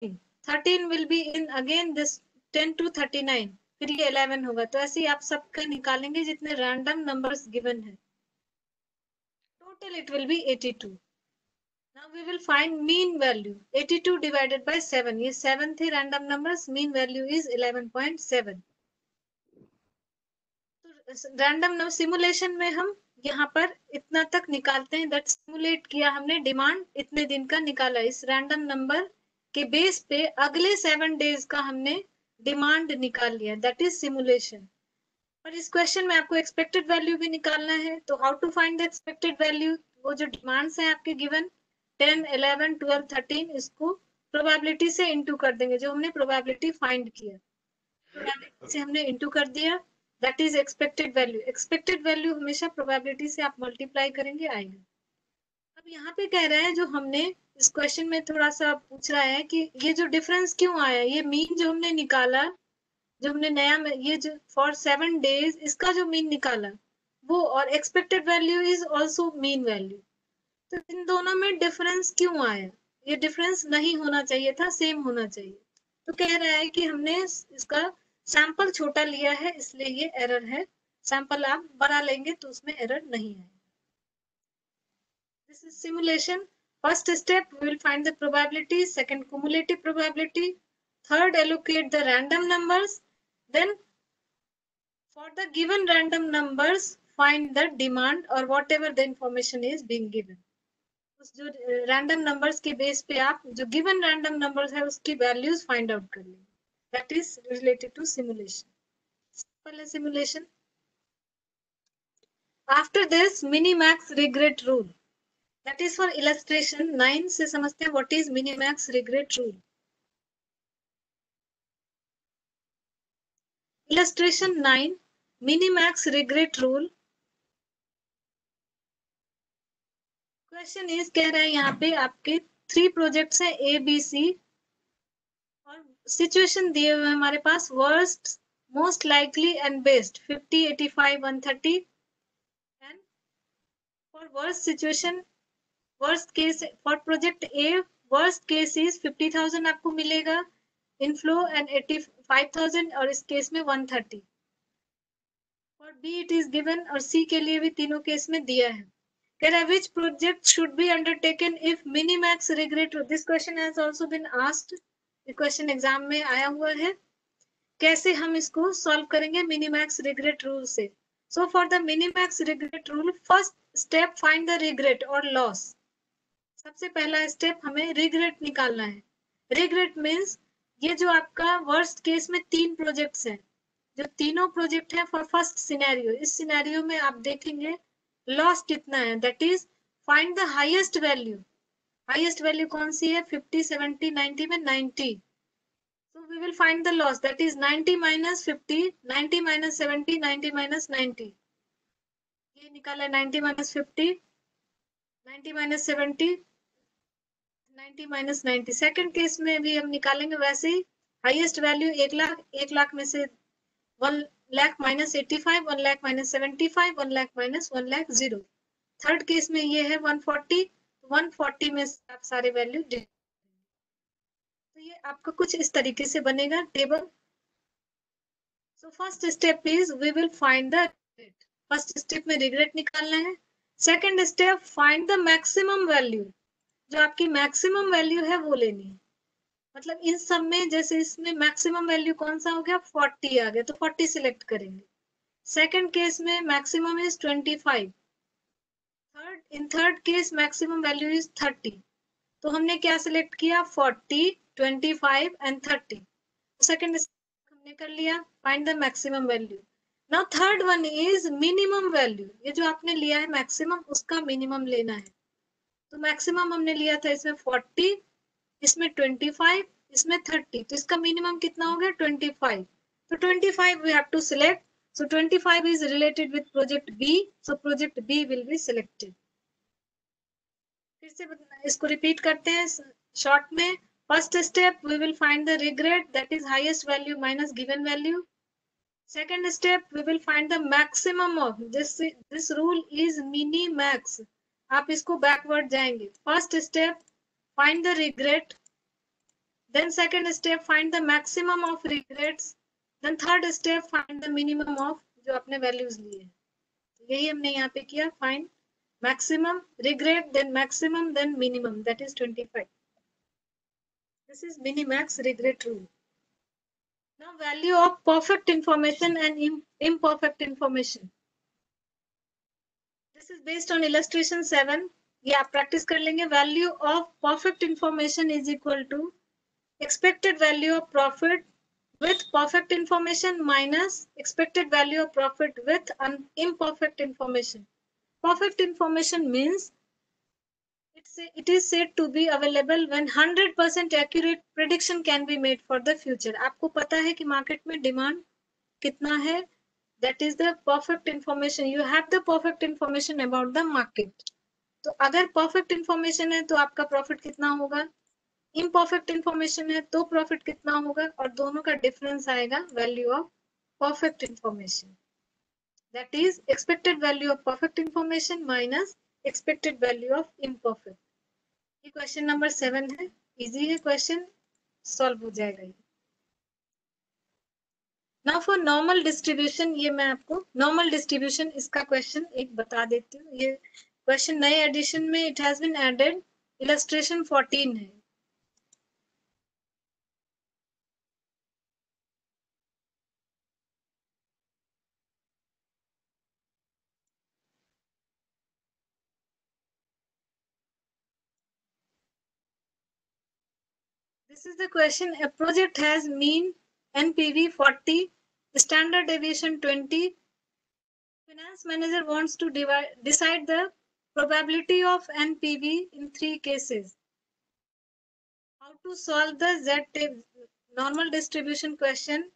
13 will be in again this 10 to 39, फिर ये 11 होगा। तो ऐसे ही आप सबका निकालेंगे जितने रैंडम नंबर्स गिवन है। Total it will B 82। Now we will find mean value 82 divided by 7, ये 7 थे random numbers, mean value is 11.7। तो रैंडम नंबर सिमुलेशन में हम यहाँ पर इतना तक निकालते हैं, दैट सिमुलेट किया हमने, डिमांड इतने दिन का निकाला, इस रैंडम नंबर के बेस पे अगले 7 डेज का हमने डिमांड निकाल लिया, दैट इज सिमुलेशन। और इस क्वेश्चन में आपको एक्सपेक्टेड वैल्यू भी निकालना है। तो how to find the expected value, वो जो डिमांड्स हैं आपके गिवन 10, 11, 12, 13, इसको प्रोबेबिलिटी से इंटू कर देंगे, जो हमने प्रोबेबिलिटी फाइंड किया, प्रोबेबिलिटी से हमने इंटू कर दिया, that is expected value. Expected value हमेशा प्रोबेबिलिटी से आप मल्टीप्लाई करेंगे, आएगा। अब यहाँ पे कह रहा है, जो हमने इस क्वेश्चन में थोड़ा सा पूछ रहा है कि ये जो डिफरेंस क्यों आया, ये मीन जो हमने निकाला, जो हमने नया ये जो फॉर 7 डेज इसका जो मीन निकाला वो, और expected value is also mean value, तो इन दोनों में डिफरेंस क्यों आया? ये डिफरेंस नहीं होना चाहिए था, सेम होना चाहिए। तो कह रहा है कि हमने इसका सैंपल छोटा लिया है, इसलिए ये एरर है। सैंपल आप बड़ा लेंगे तो उसमें एरर नहीं आएगा। This is simulation. First step we will find the probability, second cumulative probability, third allocate the random numbers, then for the given random numbers find the demand or whatever the information is being given। उस जो random numbers के base पे आप जो given random numbers है उसकी values find out कर लेंगे, that is related to simulation. Simple है simulation. After this minimax regret rule, that is for illustration 9 से समझते हैं what is minimax regret rule. Illustration 9 minimax regret rule. Question is कह रहा है यहाँ पे आपके 3 प्रोजेक्ट्स हैं ए बी सी, और सिचुएशन दिए हुए हमारे पास worst, most likely and best 50, 85, 130, and for worst situation, worst case for project A, worst case is 50,000 आपको मिलेगा इनफ्लो एंड 85,000, और इस केस में 130। For B it is given, और सी के लिए भी तीनों केस में दिया है। कह रहा है which project should be undertaken if minimax regret, this question has also been asked, ये क्वेश्चन एग्जाम में आया हुआ है। कैसे हम इसको सॉल्व करेंगे मिनीमैक्स रिग्रेट रूल से? So for the Minimax regret rule, first step find the regret और लॉस। सबसे पहला स्टेप हमें रिग्रेट निकालना है। रिग्रेट मीन्स ये जो आपका वर्स्ट केस में 3 प्रोजेक्ट्स हैं, जो तीनों प्रोजेक्ट है फॉर फर्स्ट सिनेरियो, इस सिनेरियो में आप देखेंगे लॉस कितना है, that is find the highest value. Highest value कौन सी है? 50, 70, 90 में 90, so we will find the loss, that is 90 minus 50, 90 minus 70, 90 minus 90, ये निकाला 90 minus 50, 90 minus 70, 90 minus 90। Second case में भी हम निकालेंगे वैसे ही, हाईएस्ट वैल्यू 1 लाख, 1 लाख में से 1 lakh minus 85, 1 lakh minus 75, 1 lakh minus 1 lakh 0। Third case में ये है 140, 140 में आप सारे वैल्यू दे, तो ये आपका कुछ इस तरीके से बनेगा table. So first step is we will find the regret. First step में रिग्रेट निकालना है। Second step find the maximum value, जो आपकी मैक्सिमम वैल्यू है वो लेनी है। मतलब इन सब में जैसे इसमें मैक्सिमम वैल्यू कौन सा हो गया? 40 आ गया, तो 40 सिलेक्ट करेंगे। सेकंड केस में maximum is 25, in third case maximum value is 30, तो हमने क्या सिलेक्ट किया? 40, 25 एंड 30। सेकंड हमने कर लिया, find the maximum value. Now third one is minimum value, ये जो आपने लिया है मैक्सिमम, उसका मिनिमम लेना है। तो मैक्सिमम हमने लिया था इसमें 40, इसमें 25, इसमें 30, तो इसका मिनिमम कितना हो गया? 25। तो 25 we have to select, so 25 is related with project B, so project B will be selected। फिर से इसको रिपीट करते हैं शॉर्ट में। First step we will find the regret, that is highest value minus given value. Second step we will find the maximum of this rule is mini max, आप इसको backward जाएंगे। First step find the regret, Then second step, find the maximum of regrets. Then third step, find the minimum of जो आपने values लिए. यही हमने यहाँ पे किया. Find maximum, regret, then maximum, then minimum. That is 25. This is minimax regret rule. Now value of perfect information and imperfect information. This is based on illustration 7. ये आप practice कर लेंगे. Value of perfect information is equal to expected value of profit with perfect information minus expected value of profit with imperfect information. Perfect information means it is said to be available when 100% accurate prediction can be made for the future. आपको पता है कि market में demand कितना है. That is the perfect information. You have the perfect information about the market. तो अगर perfect information है तो आपका profit कितना होगा. Imperfect information है तो profit कितना होगा. और दोनों का difference आएगा value of perfect information. That is expected value of perfect information minus expected value of imperfect. ये क्वेश्चन नंबर 7 है. इजी है क्वेश्चन, सॉल्व हो जाएगा ये. नाउ फॉर नॉर्मल डिस्ट्रीब्यूशन, ये मैं आपको नॉर्मल डिस्ट्रीब्यूशन इसका क्वेश्चन एक बता देती हूँ. ये क्वेश्चन नए एडिशन में it has been added. Illustration 14 है. This is the question. A project has mean NPV 40, standard deviation 20. Finance manager wants to decide the probability of NPV in 3 cases. How to solve the Z normal distribution question?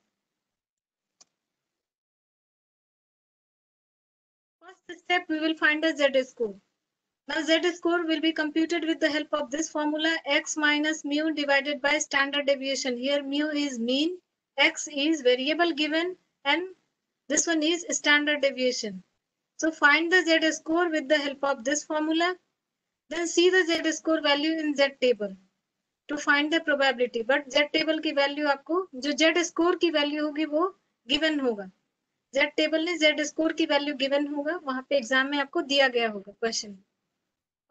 First step, we will find the Z score. Now Z score will be computed with the help of this formula, x minus mu divided by standard deviation. Here mu is mean, x is variable given, and this one is standard deviation. So find the Z score with the help of this formula. Then see the Z score value in Z table to find the probability. But Z table की value आपको जो Z score की value होगी वो given होगा. Z table ने Z score की value given होगा. वहाँ पे एग्जाम में आपको दिया गया होगा क्वेश्चन.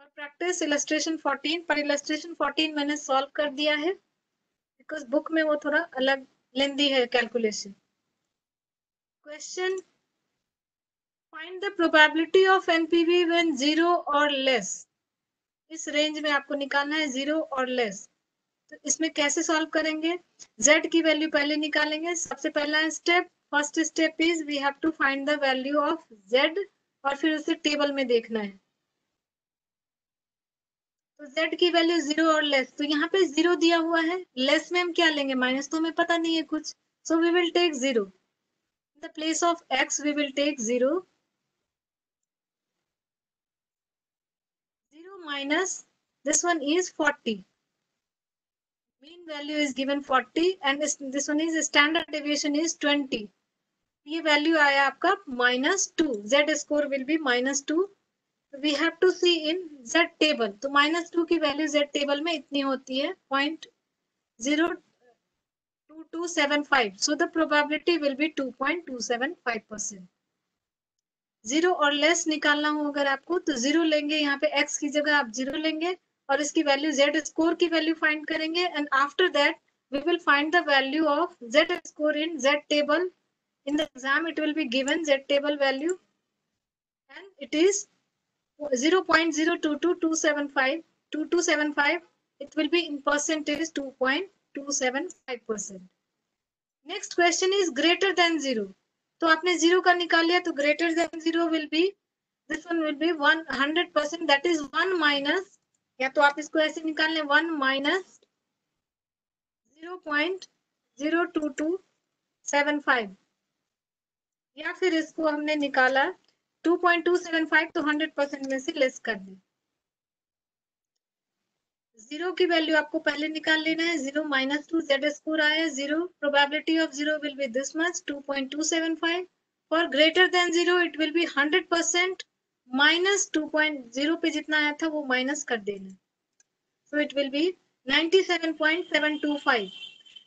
और प्रैक्टिस इलस्ट्रेशन 14. पर इलस्ट्रेशन 14 मैंने सॉल्व कर दिया है बिकॉज बुक में वो थोड़ा अलग लेंदी है calculation. Question, find the probability of NPV when 0 और लेस. इस रेंज में आपको निकालना है 0 और लेस. तो इसमें कैसे सॉल्व करेंगे. z की वैल्यू पहले निकालेंगे. सबसे पहला step, first step is we have to find the value of z और फिर उसे टेबल में देखना है. तो z की वैल्यू 0 और लेस. तो यहाँ पे 0 दिया हुआ है. लेस में हम क्या लेंगे, माइनस तो हमें पता नहीं है कुछ. So we will take 0. In the place of x we will take 0. 0 minus this one is 40. Mean value is given 40 and this one is standard deviation is 20. ये वैल्यू आया आपका -2. Z score will be -2. We have to see in Z table. तो -2 की value Z table में इतनी होती है 0.02275. So the probability will be 2.275%. 0 और लेस निकालना हो अगर आपको तो 0 लेंगे. यहाँ पे x की जगह आप 0 लेंगे और इसकी वैल्यू Z स्कोर की वैल्यू फाइंड करेंगे. And after that we will find the value of Z score in Z table. In the exam it will be given Z table value and it is 0.022275. It will be in percentage 2.275%. Next question is greater than 0. तो आपने 0 का निकाल लिया तो greater than 0 will be, this one will be 100%. that is 1 minus, या तो आप इसको ऐसे निकाल लें 1 minus 0.02275 या फिर इसको हमने निकाला 2.275 तो 100% में से लेस कर दें. 0 की वैल्यू आपको पहले निकाल लेना है. 0 minus 2 Z स्कोर आया 0. Probability of 0 will be this much 2.275. For greater than 0 it will be 100% minus 2.0 पे जितना आया था वो माइनस कर देना. So it will be 97.725।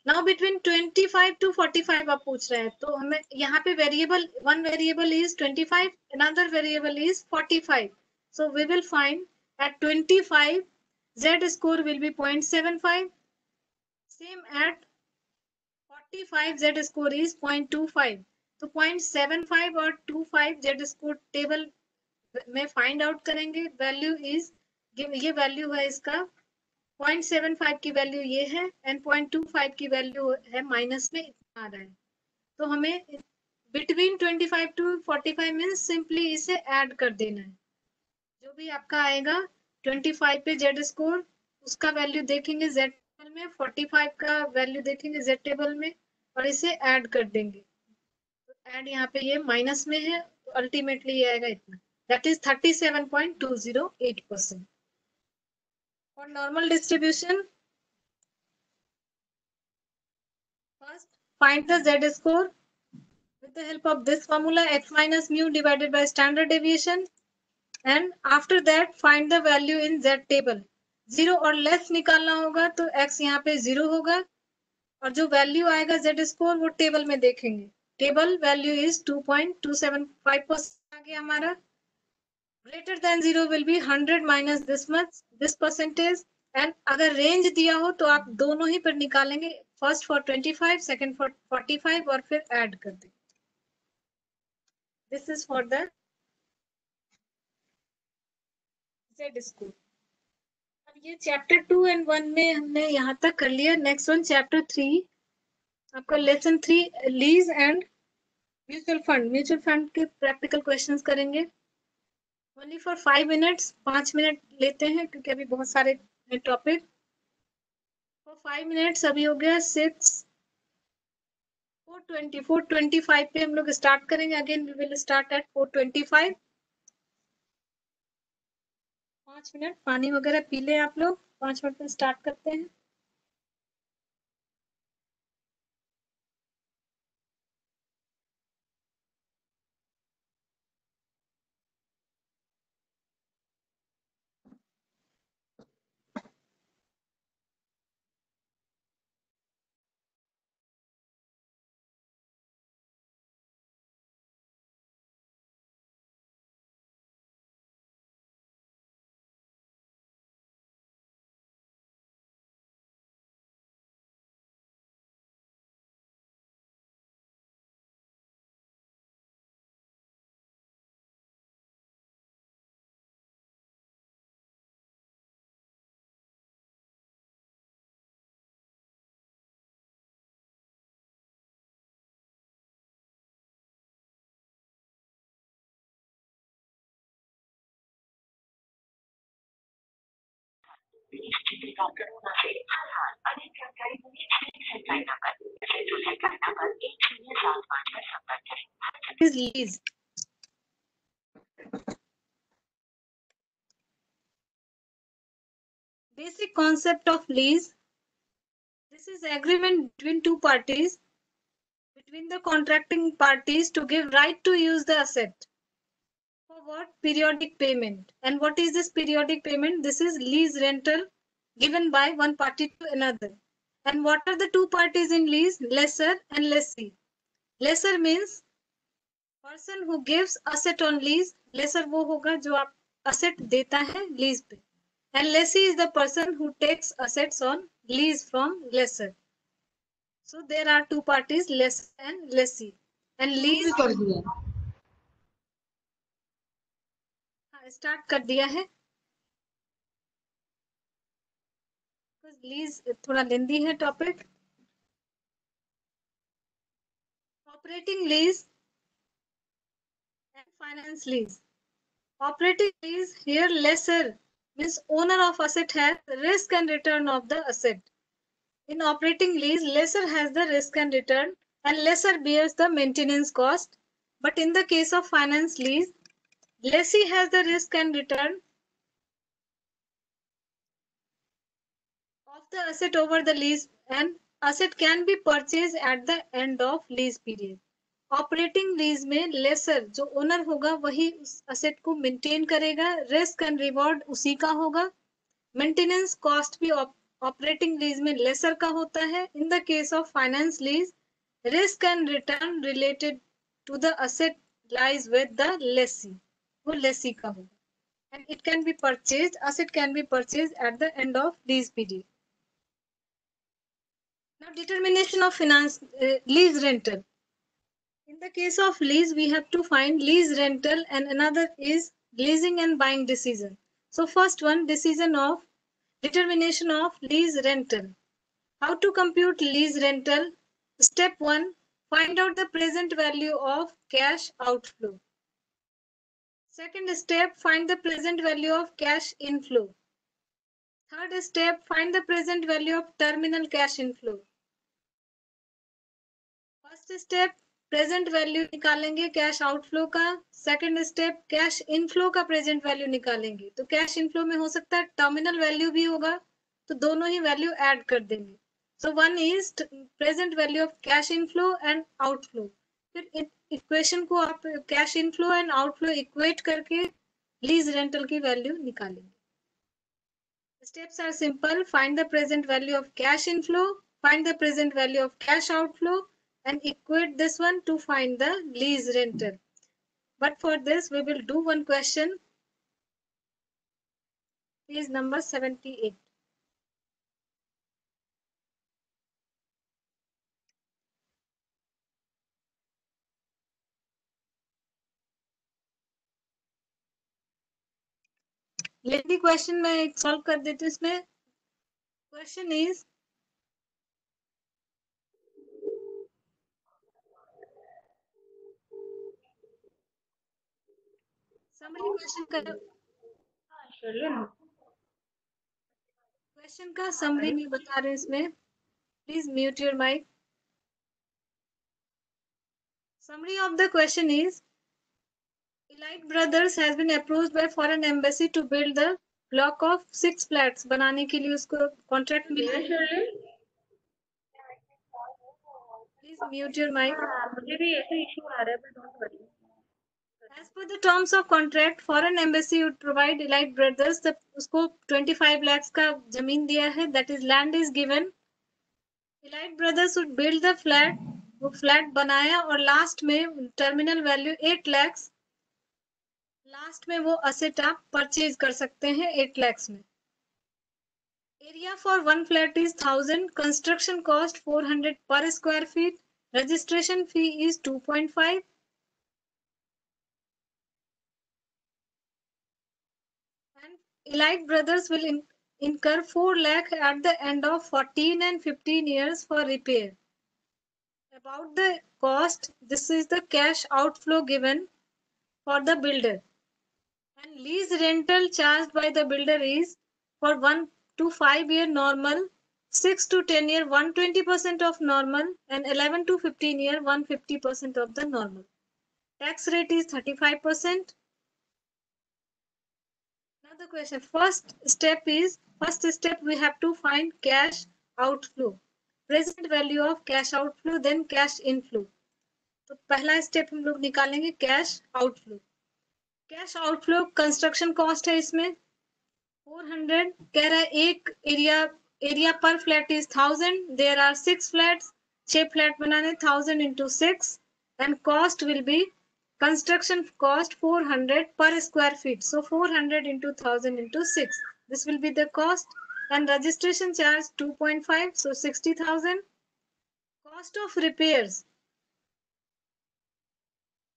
Now between 25 to 45 आप पूछ रहे हैं, तो हमें यहाँ पे variable, one variable is 25, another variable is 45, so we will find at 25 z score will be 0.75, same at 45 z score is 0.25, तो 0.75 और 25 z score टेबल में फाइंड आउट करेंगे। वैल्यू इज, ये वैल्यू है इसका 0.75 की वैल्यू ये है एंड 0.25 की वैल्यू है माइनस में इतना आ रहा है, तो हमें बिटवीन 25 टू 45 मीन्स सिंपली इसे ऐड कर देना है। जो भी आपका आएगा 25 पे जेड स्कोर, उसका वैल्यू देखेंगे जेड टेबल में, 45 का वैल्यू देखेंगे जेड टेबल में और इसे ऐड कर देंगे। तो ऐड यहाँ पे ये माइनस में है, तो अल्टीमेटली ये आएगा इतना, that is 37.208%। For normal distribution, first find the z score with the help of this formula, x minus mu divided by standard deviation, and after that find the value in z table। 0 और less निकालना होगा तो x यहाँ पे 0 होगा और जो value आएगा z स्कोर वो टेबल में देखेंगे। टेबल वैल्यू इज 2.275% आ गया हमारा। Greater than 0 will be 100 minus this much, this percentage, and अगर रेंज दिया हो तो आप दोनों ही पर निकालेंगे, फर्स्ट फॉर 25, सेकंड फॉर 45 और फिर ऐड कर देंगे। This is for the Z score. अब ये चैप्टर 2 एंड 1 में हमने यहाँ तक कर लिया। नेक्स्ट वन चैप्टर 3, आपका lesson 3 lease and mutual fund. Mutual fund के प्रैक्टिकल क्वेश्चंस करेंगे ओनली फॉर 5 मिनट्स, 5 मिनट लेते हैं क्योंकि अभी बहुत सारे टॉपिक। फॉर 5 मिनट्स अभी हो गया 4:25 पे हम लोग स्टार्ट करेंगे। Again we will start at 4:25। 5 minute पानी वगैरह पी ले आप लोग, 5 मिनट में स्टार्ट करते हैं। Lease. Basic concept of lease. This is agreement between two parties, between the contracting parties to give right to use the asset. For what? Periodic payment. And what is this periodic payment? This is lease rental given by one party to another. And what are the two parties in lease? Lessor and lessee. Lessor means person who gives asset on lease. Lessor वो होगा जो आप asset देता है lease पे. And lessee is the person who takes assets on lease from lessor. So there are two parties, lessor and lessee. And lease कर दिया. हाँ, start कर दिया है. लीज थोड़ा लेंदी है topic. Operating lease and finance lease. Operating lease, here lessor means owner of asset has risk and return of the asset. In operating lease, lessor has the risk and return and lessor bears the maintenance cost. But in the case of finance lease, lessee has the risk and return of the asset over the lease and asset can be purchased at the end of lease period. Operating lease में laser जो owner होगा वही उस asset को maintain करेगा, risk and reward उसी का होगा, मेंटेनेंस कॉस्ट भी ऑपरेटिंग लीज में लेसर का होता है. In the case of finance lease, risk and return related to the asset lies with the lessee. वो लेसी का होगा. And it can be purchased, asset can be purchased at the end of lease period. Now, determination of finance lease rental. In the case of lease, we have to find lease rental, and another is leasing and buying decision. So first one, decision of determination of lease rental. How to compute lease rental? Step 1, find out the present value of cash outflow. Second step, find the present value of cash inflow. Third step, find the present value of terminal cash inflow. First step present value निकालेंगे cash outflow का. Second step cash inflow का present value निकालेंगे. तो cash inflow में हो सकता है terminal value भी होगा, तो दोनों ही वैल्यू ऐड कर देंगे. So one is present value of cash inflow and outflow. फिर इक्वेशन को आप cash inflow and outflow equate करके लीज रेंटल की वैल्यू निकालेंगे. Steps are simple. Find the present value of cash inflow, find the present value of cash outflow, and equate this one to find the lease rental. But for this, we will do one question. Page number 78. Lengthy question मैं solve कर देती हूँ. इसमें question is summary. Question का summary नहीं बता रहे इसमें. Please mute your mic. Summary of the question is, Elite Brothers has been approached by foreign embassy to build the block of 6 flats. बनाने के लिए उसको कॉन्ट्रैक्ट मिला है. Please mute your mic. मुझे भी ऐसा इशू आ रहा है, but don't worry. As per the terms of contract, foreign embassy would provide Elite Brothers the उसको 25 lakhs का जमीन दिया है. That is land is given. Elite Brothers would build the flat. वो फ्लैट बनाया और लास्ट में टर्मिनल वैल्यू 8 lakhs. लास्ट में वो असेट आप परचेज कर सकते हैं 8 lakhs में. Area for one flat is 1000. Construction cost 400 per square feet. Registration fee is 2.5. And Elite Brothers will incur 4 lakh at the end of 14 and 15 years for repair. About the cost, this is the cash outflow given for the builder. And lease rental charged by the builder is for 1 to 5 year normal, 6 to 10 year 120% of normal, and 11 to 15 year 150% of the normal. Tax rate is 35%. Now the question, first step we have to find cash outflow, present value of cash outflow, then cash inflow. तो पहला step हम लोग निकालेंगे cash outflow. Cash outflow construction cost है इसमें 400. कह रहा है एक area per flat is 1000. There are 6 flats. 6 flat बनाने 1000 into 6, and cost will be construction cost 400 per square feet. So 400 into 1000 into 6. This will be the cost. And registration charge 2.5. So 60,000. Cost of repairs.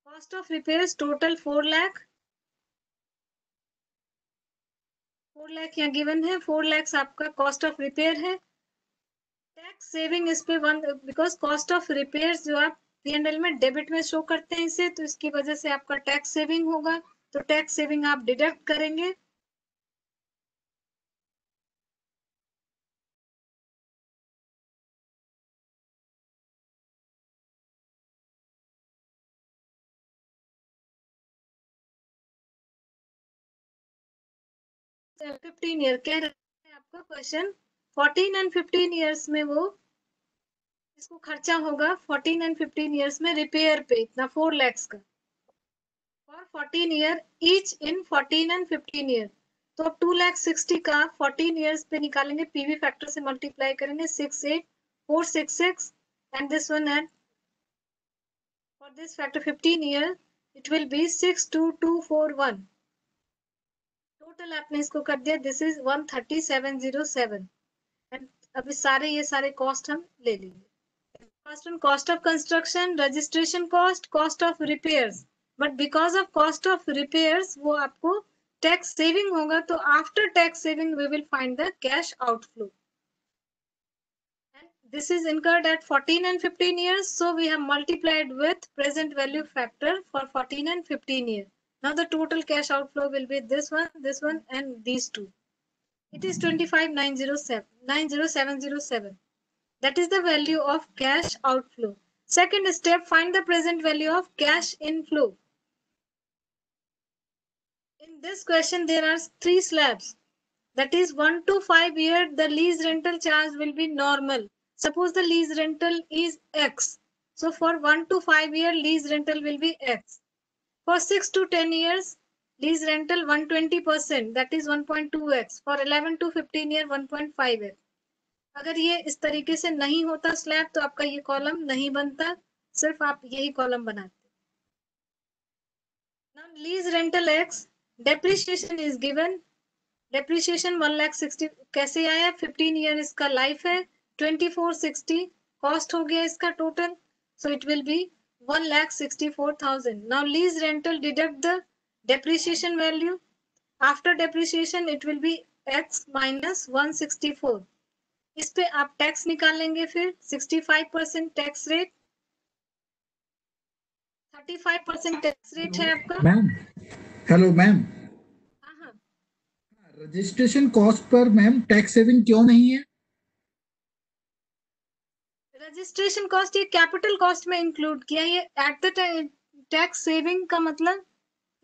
Cost of repairs total 4 lakh. 4 lakh यहाँ given है. 4 lakhs आपका cost of repair है. Tax saving इस पे 1, because cost of repair जो आप P&L में debit में शो करते हैं इसे, तो इसकी वजह से आपका टैक्स सेविंग होगा. तो टैक्स सेविंग आप डिडक्ट करेंगे. तो 15 ईयर कह रहे हैं आपका क्वेश्चन. 14 एंड 15 ईयर्स में वो इसको खर्चा होगा 14 एंड 15 ईयर्स में रिपेयर पे इतना 4 lakhs का. For 14 year each in 14 and 15 year. तो अब 2,60,000 का 14 ईयर्स पे निकालेंगे, पीवी फैक्टर से मल्टीप्लाई करेंगे 68,466 and this one eight for this factor 15 year it will be 62241. Total आपने इसको कर दिया, दिस इज 13707 एंड अभी ये सारे कॉस्ट हम ले लेंगे. First one, cost of construction, registration cost, cost of repairs. But because of cost of repairs, वो आपको tax saving होगा, तो after tax saving we will find the cash outflow. And this is incurred at 14 and 15 years, so we have multiplied with present value factor for 14 and 15 years. Now the total cash outflow will be this one, and these two. It is 25,907. That is the value of cash outflow. Second step, find the present value of cash inflow. In this question, there are 3 slabs. That is 1 to 5 year, the lease rental charge will be normal. Suppose the lease rental is X. So for 1 to 5 year, lease rental will be X. For 6 to 10 years, lease rental 120%, that is 1.2x. For 11 to 15 year, 1.5x. अगर ये इस तरीके से नहीं होता slab, तो आपका ये कॉलम नहीं बनता, सिर्फ आप यही कॉलम बनाते. Now lease rental X, depreciation is given. Depreciation 1,60,000 कैसे आया? 15 ईयर इसका लाइफ है, 2460 कॉस्ट हो गया इसका total, so it will be 1,64,000. Now lease rental deduct the depreciation value. After depreciation it will be X minus 164. इस पे आप टैक्स निकालेंगे, फिर 65% टैक्स रेट, 35% टैक्स रेट है आपका. मैम, हेलो मैम, हाँ, registration cost per ma'am tax saving क्यों नहीं है? रजिस्ट्रेशन कॉस्ट ये कैपिटल कॉस्ट में इंक्लूड किया, ये एट द टैक्स सेविंग का मतलब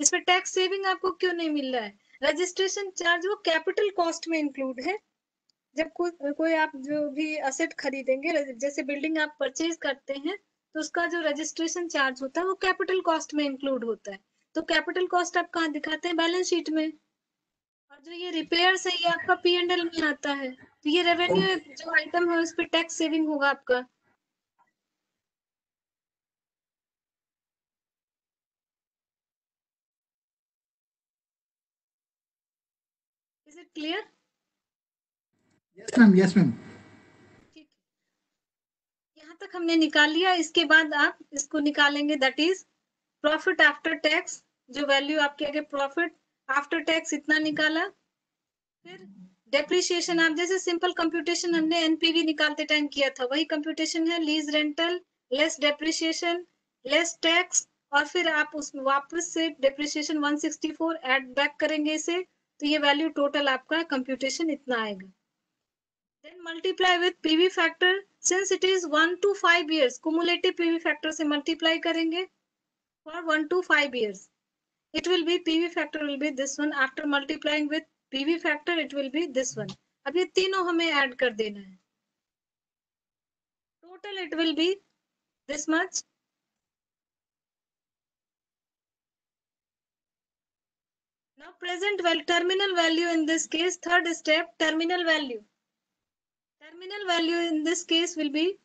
इस पे टैक्स सेविंग आपको क्यों नहीं मिल रहा है? रजिस्ट्रेशन चार्ज वो कैपिटल कॉस्ट में इंक्लूड है. जब कोई आप जो भी असेट खरीदेंगे, जैसे बिल्डिंग आप परचेज करते हैं, तो उसका जो रजिस्ट्रेशन चार्ज होता है वो कैपिटल कॉस्ट में इंक्लूड होता है. तो कैपिटल कॉस्ट आप कहाँ दिखाते हैं? बैलेंस शीट में. और जो ये रिपेयर्स है ये आपका P&L में आता है, तो ये रेवेन्यू जो आइटम है उस पर टैक्स सेविंग होगा आपका. Is it clear? Yes ma'am, yes ma'am. ठीक है, यहाँ तक हमने निकाल लिया. इसके बाद आप इसको निकालेंगे, that is profit after tax. जो वैल्यू आपके आगे प्रॉफिट आफ्टर टैक्स इतना निकाला, फिर डेप्रिसिएशन आप जैसे सिंपल कंप्यूटेशन हमने एनपीवी निकालते टाइम किया था, वही कंप्यूटेशन है. Lease rental less depreciation less tax, और फिर आप उस वापस से डेप्रिसिएशन 164 ऐड बैक करेंगे इसे, तो ये वैल्यू टोटल आपका कंप्यूटेशन इतना आएगा. Then multiply with PV factor, since it is 1 to 5 years, cumulative PV factor से मल्टीप्लाई करेंगे for 1 to 5 years. It will be PV factor will be this one. After multiplying with PV factor, it will be this one. अब ये तीनों हमें add कर देना है. Total it will be this much. Now present value, terminal value in this case, third step, terminal value. Terminal value in this case will be,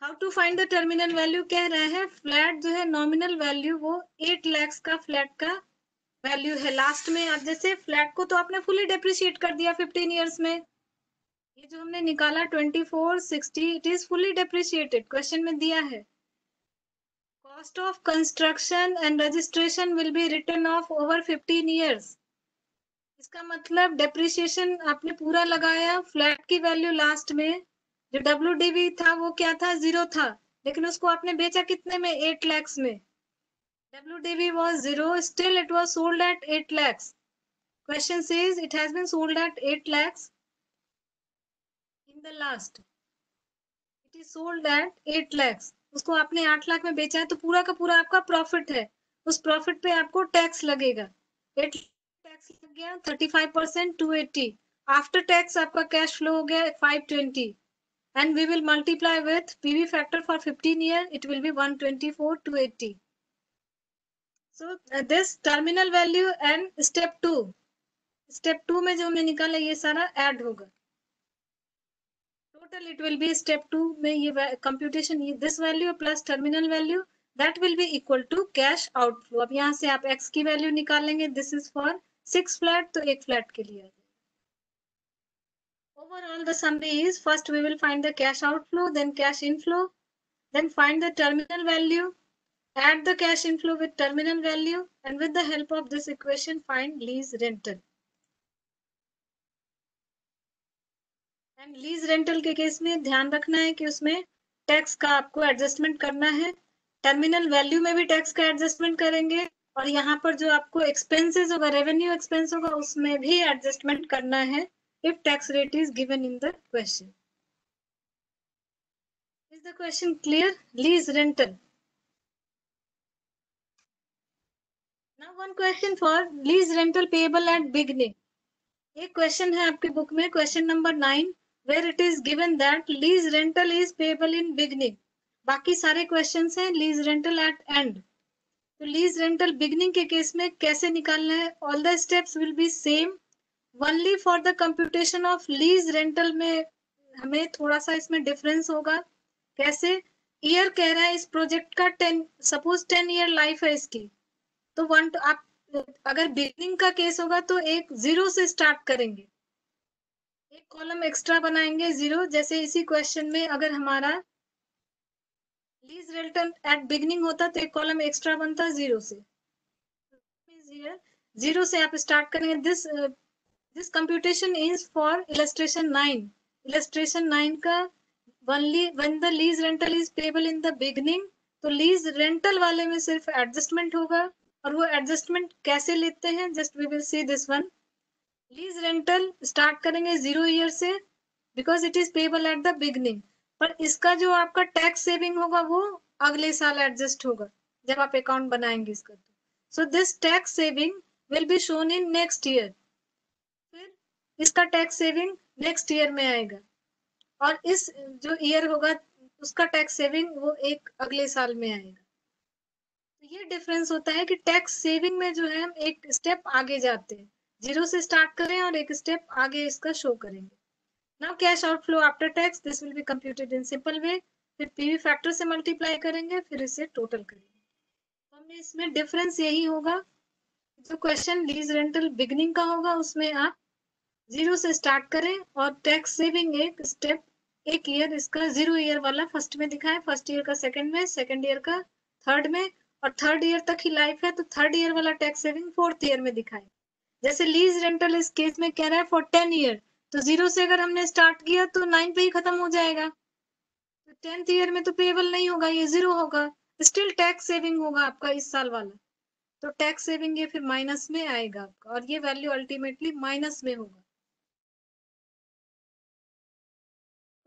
how to find the terminal value कह रहा है, flat जो है nominal value वो 8 लाख का flat का value है. Last में आप जैसे फ्लैट को तो आपने फुली डेप्रिशिएट कर दिया 15 इयर्स में. ये जो हमने निकाला 2460, it is fully depreciated, question में दिया है. Cost of construction and registration will be written off over 15 years. इसका मतलब डेप्रिशिएशन आपने पूरा लगाया, फ्लैट की वैल्यू लास्ट में जो WDV था वो क्या था? 0 था, लेकिन उसको आपने बेचा कितने में? 8 lakhs में. WDV was 0, still it was sold at 8 lakhs. Question says it has been sold at 8 lakhs in the last. It is sold at 8 lakhs. उसको आपने 8 लाख में बेचा है, तो पूरा का पूरा आपका प्रॉफिट है. उस प्रॉफिट पे आपको टैक्स लगेगा. 8 टैक्स लग गया, 35% 280. आफ्टर टैक्स आपका कैश फ्लो हो गया 520. And we will multiply with PV factor for 15 years. It will be 124 280. So this terminal value and step 2. Step 2 में जो हमने निकाला ये सारा ऐड होगा, total it will be step 2 में ये computation, this value plus terminal value that will be equal to cash outflow. अब यहाँ से आप x की वैल्यू निकालेंगे, दिस इज फॉर 6 फ्लैट, तो एक फ्लैट के लिए। Overall, the summary is first we will find the cash outflow, then cash inflow, then find the terminal value, add the cash inflow with terminal value, and with the help of this equation find lease rental. And lease rental के case में ध्यान रखना है कि उसमें tax का आपको adjustment करना है, टर्मिनल वैल्यू में भी टैक्स का एडजस्टमेंट करेंगे, और यहाँ पर जो आपको एक्सपेंसेस होगा, रेवेन्यू एक्सपेंस होगा, उसमें भी एडजस्टमेंट करना है if tax rate is given in the question. Is the question clear? Lease rental. Now one question for lease rental payable at beginning. एक क्वेश्चन है आपके बुक में, question number 9, where it is given that lease rental is payable in beginning. बाकी सारे questions हैं lease rental at end. तो lease rental beginning के case में कैसे निकालना है? All the steps will be same. Only for the computation of lease rental में हमें थोड़ा सा इसमें डिफरेंस होगा। कैसे? ईयर कह रहा है इस प्रोजेक्ट का 10, सपोज 10 ईयर लाइफ है इसकी, तो आप अगर बिगिनिंग का केस होगा तो एक 0 से स्टार्ट करेंगे, एक कॉलम एक्स्ट्रा बनाएंगे 0। जैसे इसी क्वेश्चन में अगर हमारा लीज रेंटल एट बिगिनिंग होता तो एक कॉलम एक्स्ट्रा बनता 0 से, 0 से आप स्टार्ट करेंगे। This computation is for illustration 9. Illustration 9 का only when the lease rental is payable in the beginning, तो lease rental वाले में सिर्फ एडजस्टमेंट होगा, और वो एडजस्टमेंट कैसे लेते हैं, just we will see this one. Lease rental start करेंगे 0 ईयर से, because it is payable at the beginning, पर इसका जो आपका टैक्स सेविंग होगा वो अगले साल एडजस्ट होगा जब आप अकाउंट बनाएंगे इसका। So this tax saving will be shown in next year, फिर इसका टैक्स सेविंग नेक्स्ट ईयर में आएगा, और इस जो ईयर होगा उसका टैक्स सेविंग वो एक अगले साल में आएगा। तो ये डिफरेंस होता है कि टैक्स सेविंग में जो है हम एक स्टेप आगे जाते हैं, 0 से स्टार्ट करें और एक स्टेप आगे इसका शो करेंगे। Now cash outflow after tax, this will be computed in simple way, फिर पीवी फैक्टर से मल्टीप्लाई करेंगे, फिर इसे टोटल करेंगे। तो हमें इसमें डिफरेंस यही होगा, जो क्वेश्चन लीज रेंटल बिगिनिंग का होगा उसमें आप 0 से स्टार्ट करें, और टैक्स सेविंग एक स्टेप, एक ईयर इसका 0 ईयर वाला फर्स्ट में दिखाएं, फर्स्ट ईयर का सेकंड में, सेकंड ईयर का थर्ड में, और थर्ड ईयर तक ही लाइफ है तो थर्ड ईयर वाला टैक्स सेविंग फोर्थ ईयर में दिखाएं। जैसे लीज रेंटल इस केस में कह रहा है फॉर 10 ईयर, तो 0 से अगर हमने स्टार्ट किया तो 9 पे ही खत्म हो जाएगा, तो 10th ईयर में तो पेबल नहीं होगा, ये 0 होगा, स्टिल टैक्स सेविंग होगा आपका इस साल वाला, तो टैक्स सेविंग ये फिर माइनस में आएगा आपका, और ये वैल्यू अल्टीमेटली माइनस में होगा।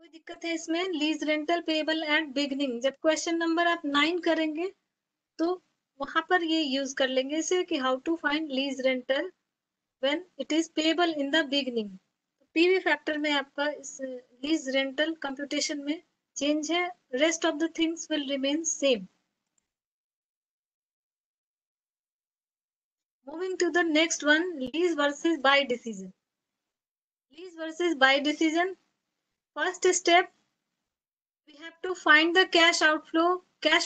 कोई दिक्कत है इसमें? Lease rental payable at beginning, जब क्वेश्चन नंबर आप 9 करेंगे तो वहां पर ये यूज कर लेंगे इसे कि how to find lease rental when it is payable in the beginning. PV factor में आपका इस लीज रेंटल कंप्यूटेशन में चेंज है, rest of the things will remain same. Moving to the next one, lease versus buy decision. Lease versus buy decision, first step we have to find the cash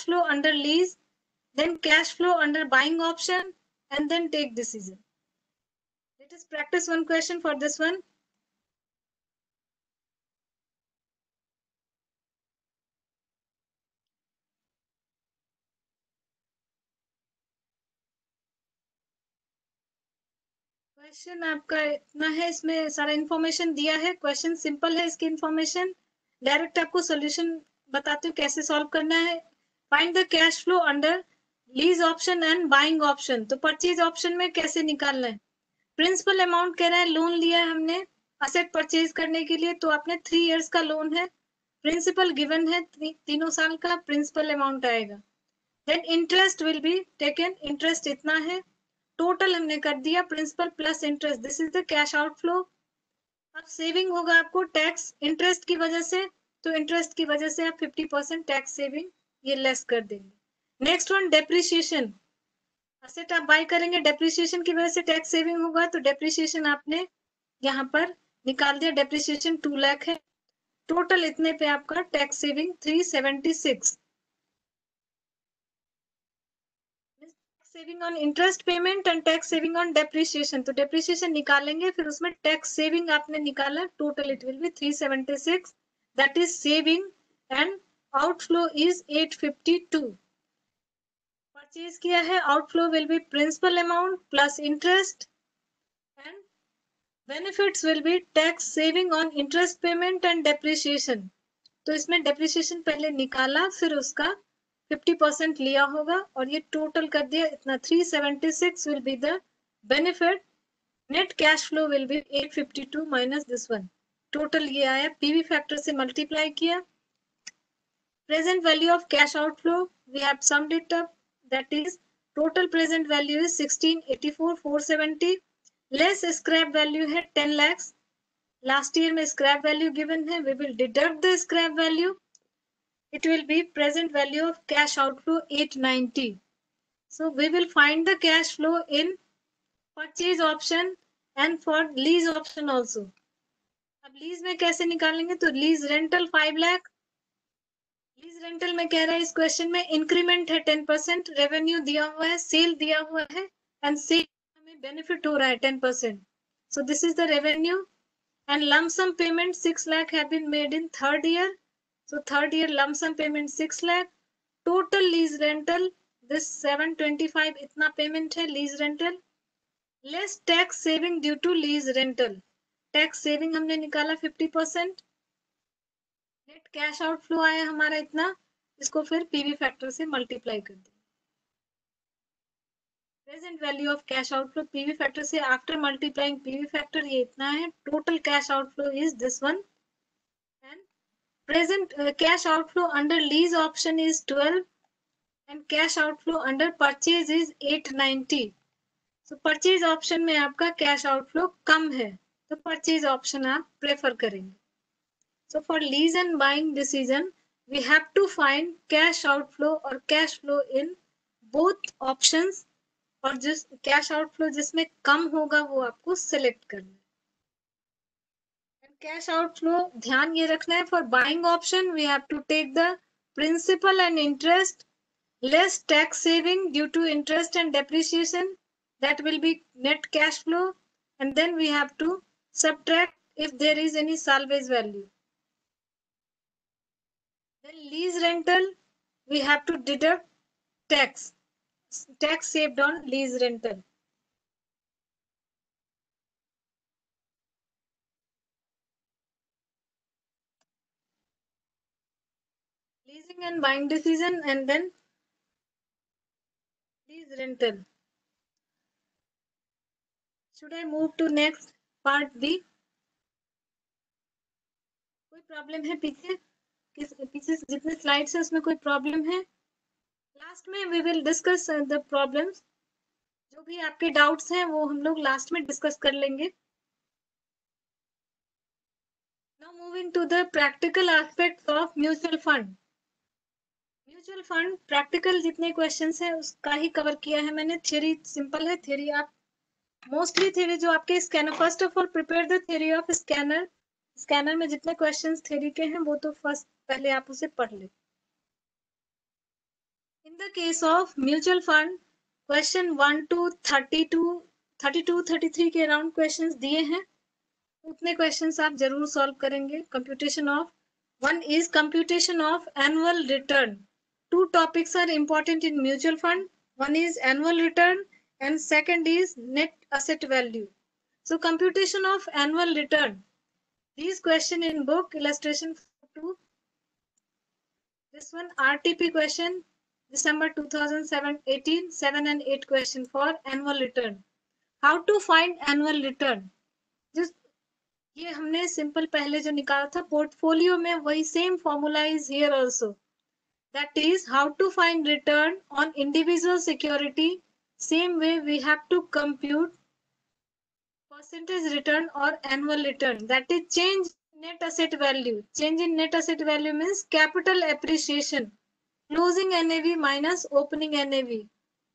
flow under lease, then cash flow under buying option, and then take decision. Let us practice one question for this one. Question आपका इतना है, इसमें सारा information दिया है, question simple है, इसकी information direct आपको सॉल्यूशन बताते हो कैसे सॉल्व करना है। Find the cash flow under lease option and buying option, तो परचेज ऑप्शन में कैसे निकालना है? प्रिंसिपल अमाउंट कह रहा है, लोन लिया है हमने असेट परचेज करने के लिए, तो आपने 3 इयर्स का लोन है, प्रिंसिपल गिवन है, तीनों साल का प्रिंसिपल अमाउंट आएगा। Then interest will be taken, interest इतना है, टोटल हमने कर दिया principal plus interest, this is the cash outflow. अब सेविंग होगा आपको टैक्स इंटरेस्ट की वजह से, तो इंटरेस्ट की वजह से आप 50% टैक्स सेविंग ये लेस कर देंगे। नेक्स्ट वन डेप्रिसिएशन, असेट आप बाय करेंगे, डेप्रिसिएशन की वजह से टैक्स सेविंग होगा, तो डेप्रिसिएशन आपने यहाँ पर निकाल दिया, डेप्रिसिएशन 2 लाख है, टोटल इतने पे आपका tax saving 376। Saving on interest payment and tax saving on depreciation, तो डेप्रिसिएशन निकालेंगे, फिर उसमें टैक्स सेविंग आपने निकाला, total it will be 376, that is saving, and outflow is 852। Purchase किया है, outflow will be principal amount plus interest, and benefits will be tax saving on interest payment and depreciation. तो इसमें depreciation पहले निकाला, फिर उसका 50% लिया होगा, और ये टोटल कर दिया इतना 376 will be the benefit, net cash flow will be 852 minus this one, total ये आया, पीवी फैक्टर से मल्टीप्लाई किया। Present value of cash outflow we have summed it up, that is total present value is 1684,470, less scrap value है 10 lakhs, last year में scrap value given है, we will deduct the scrap value, it will be present value of cash outflow 890. So we will find the cash flow in purchase option and for lease option also. अब lease में कैसे निकालेंगे, तो lease rental 5 lakh, lease rental में कह रहा है इस क्वेश्चन में इंक्रीमेंट है 10%, रेवेन्यू दिया हुआ है, सेल दिया हुआ है, एंड सेल हमें बेनिफिट हो रहा है 10%, so this is the revenue, and lump sum payment 6 lakh have been made in third year, so third year lump sum payment 6 lakh, total lease rental this 725 इतना payment है lease rental, less tax saving due to lease rental, tax saving हमने निकाला 50%, net cash outflow आया हमारा इतना, इसको फिर PV factor से मल्टीप्लाई कर दिया, present value of cash outflow PV factor से आफ्टर मल्टीप्लाइंग पीवी फैक्टर ये इतना है, total cash outflow is this one, and present cash outflow under lease option is 12 and cash outflow under purchase is 890. So purchase option में आपका cash outflow कम है, तो purchase option आप prefer करेंगे. So for lease and buying decision we have to find cash outflow or cash flow in both options, और जिस cash outflow जिसमें कम होगा वो आपको select करना है. Cash outflow ध्यान ये रखना है, for buying option we have to take the principal and interest less tax saving due to interest and depreciation, that will be net cash flow, and then we have to subtract if there is any salvage value. Then lease rental we have to deduct tax saved on lease rental. Leasing and buying decision, and then lease rental. Should I move to next part B? कोई problem है पीछे, पीछे जितने slides है उसमें कोई problem है? Last में we will discuss the problems, जो भी आपके डाउट्स हैं वो हम लोग लास्ट में डिस्कस कर लेंगे. Now moving to the practical aspects of mutual fund. Mutual fund practical जितने क्वेश्चंस हैं उसका ही कवर किया है मैंने, थ्योरी सिंपल है, थ्योरी आप मोस्टली थ्योरी जो आपके scanner, first of all prepare the theory of scanner, scanner में जितने क्वेश्चंस थ्योरी के हैं वो तो फर्स्ट पहले आप उसे पढ़ ले. In the case of mutual fund, question 1 to 33 के अराउंड क्वेश्चंस दिए हैं, उतने क्वेश्चंस आप जरूर सॉल्व करेंगे. Computation of, one is computation of annual return. Two topics are important in mutual fund, one is annual return and second is net asset value. So computation of annual return, these question in book illustration 2, this one RTP question December 2018, 7 and 8 question for annual return. How to find annual return, just ये हमने simple पहले जो निकाला था portfolio में, वही same formula is here also, that is how to find return on individual security. Same way we have to compute percentage return or annual return, that is change net asset value. Change in net asset value means capital appreciation, closing NAV minus opening NAV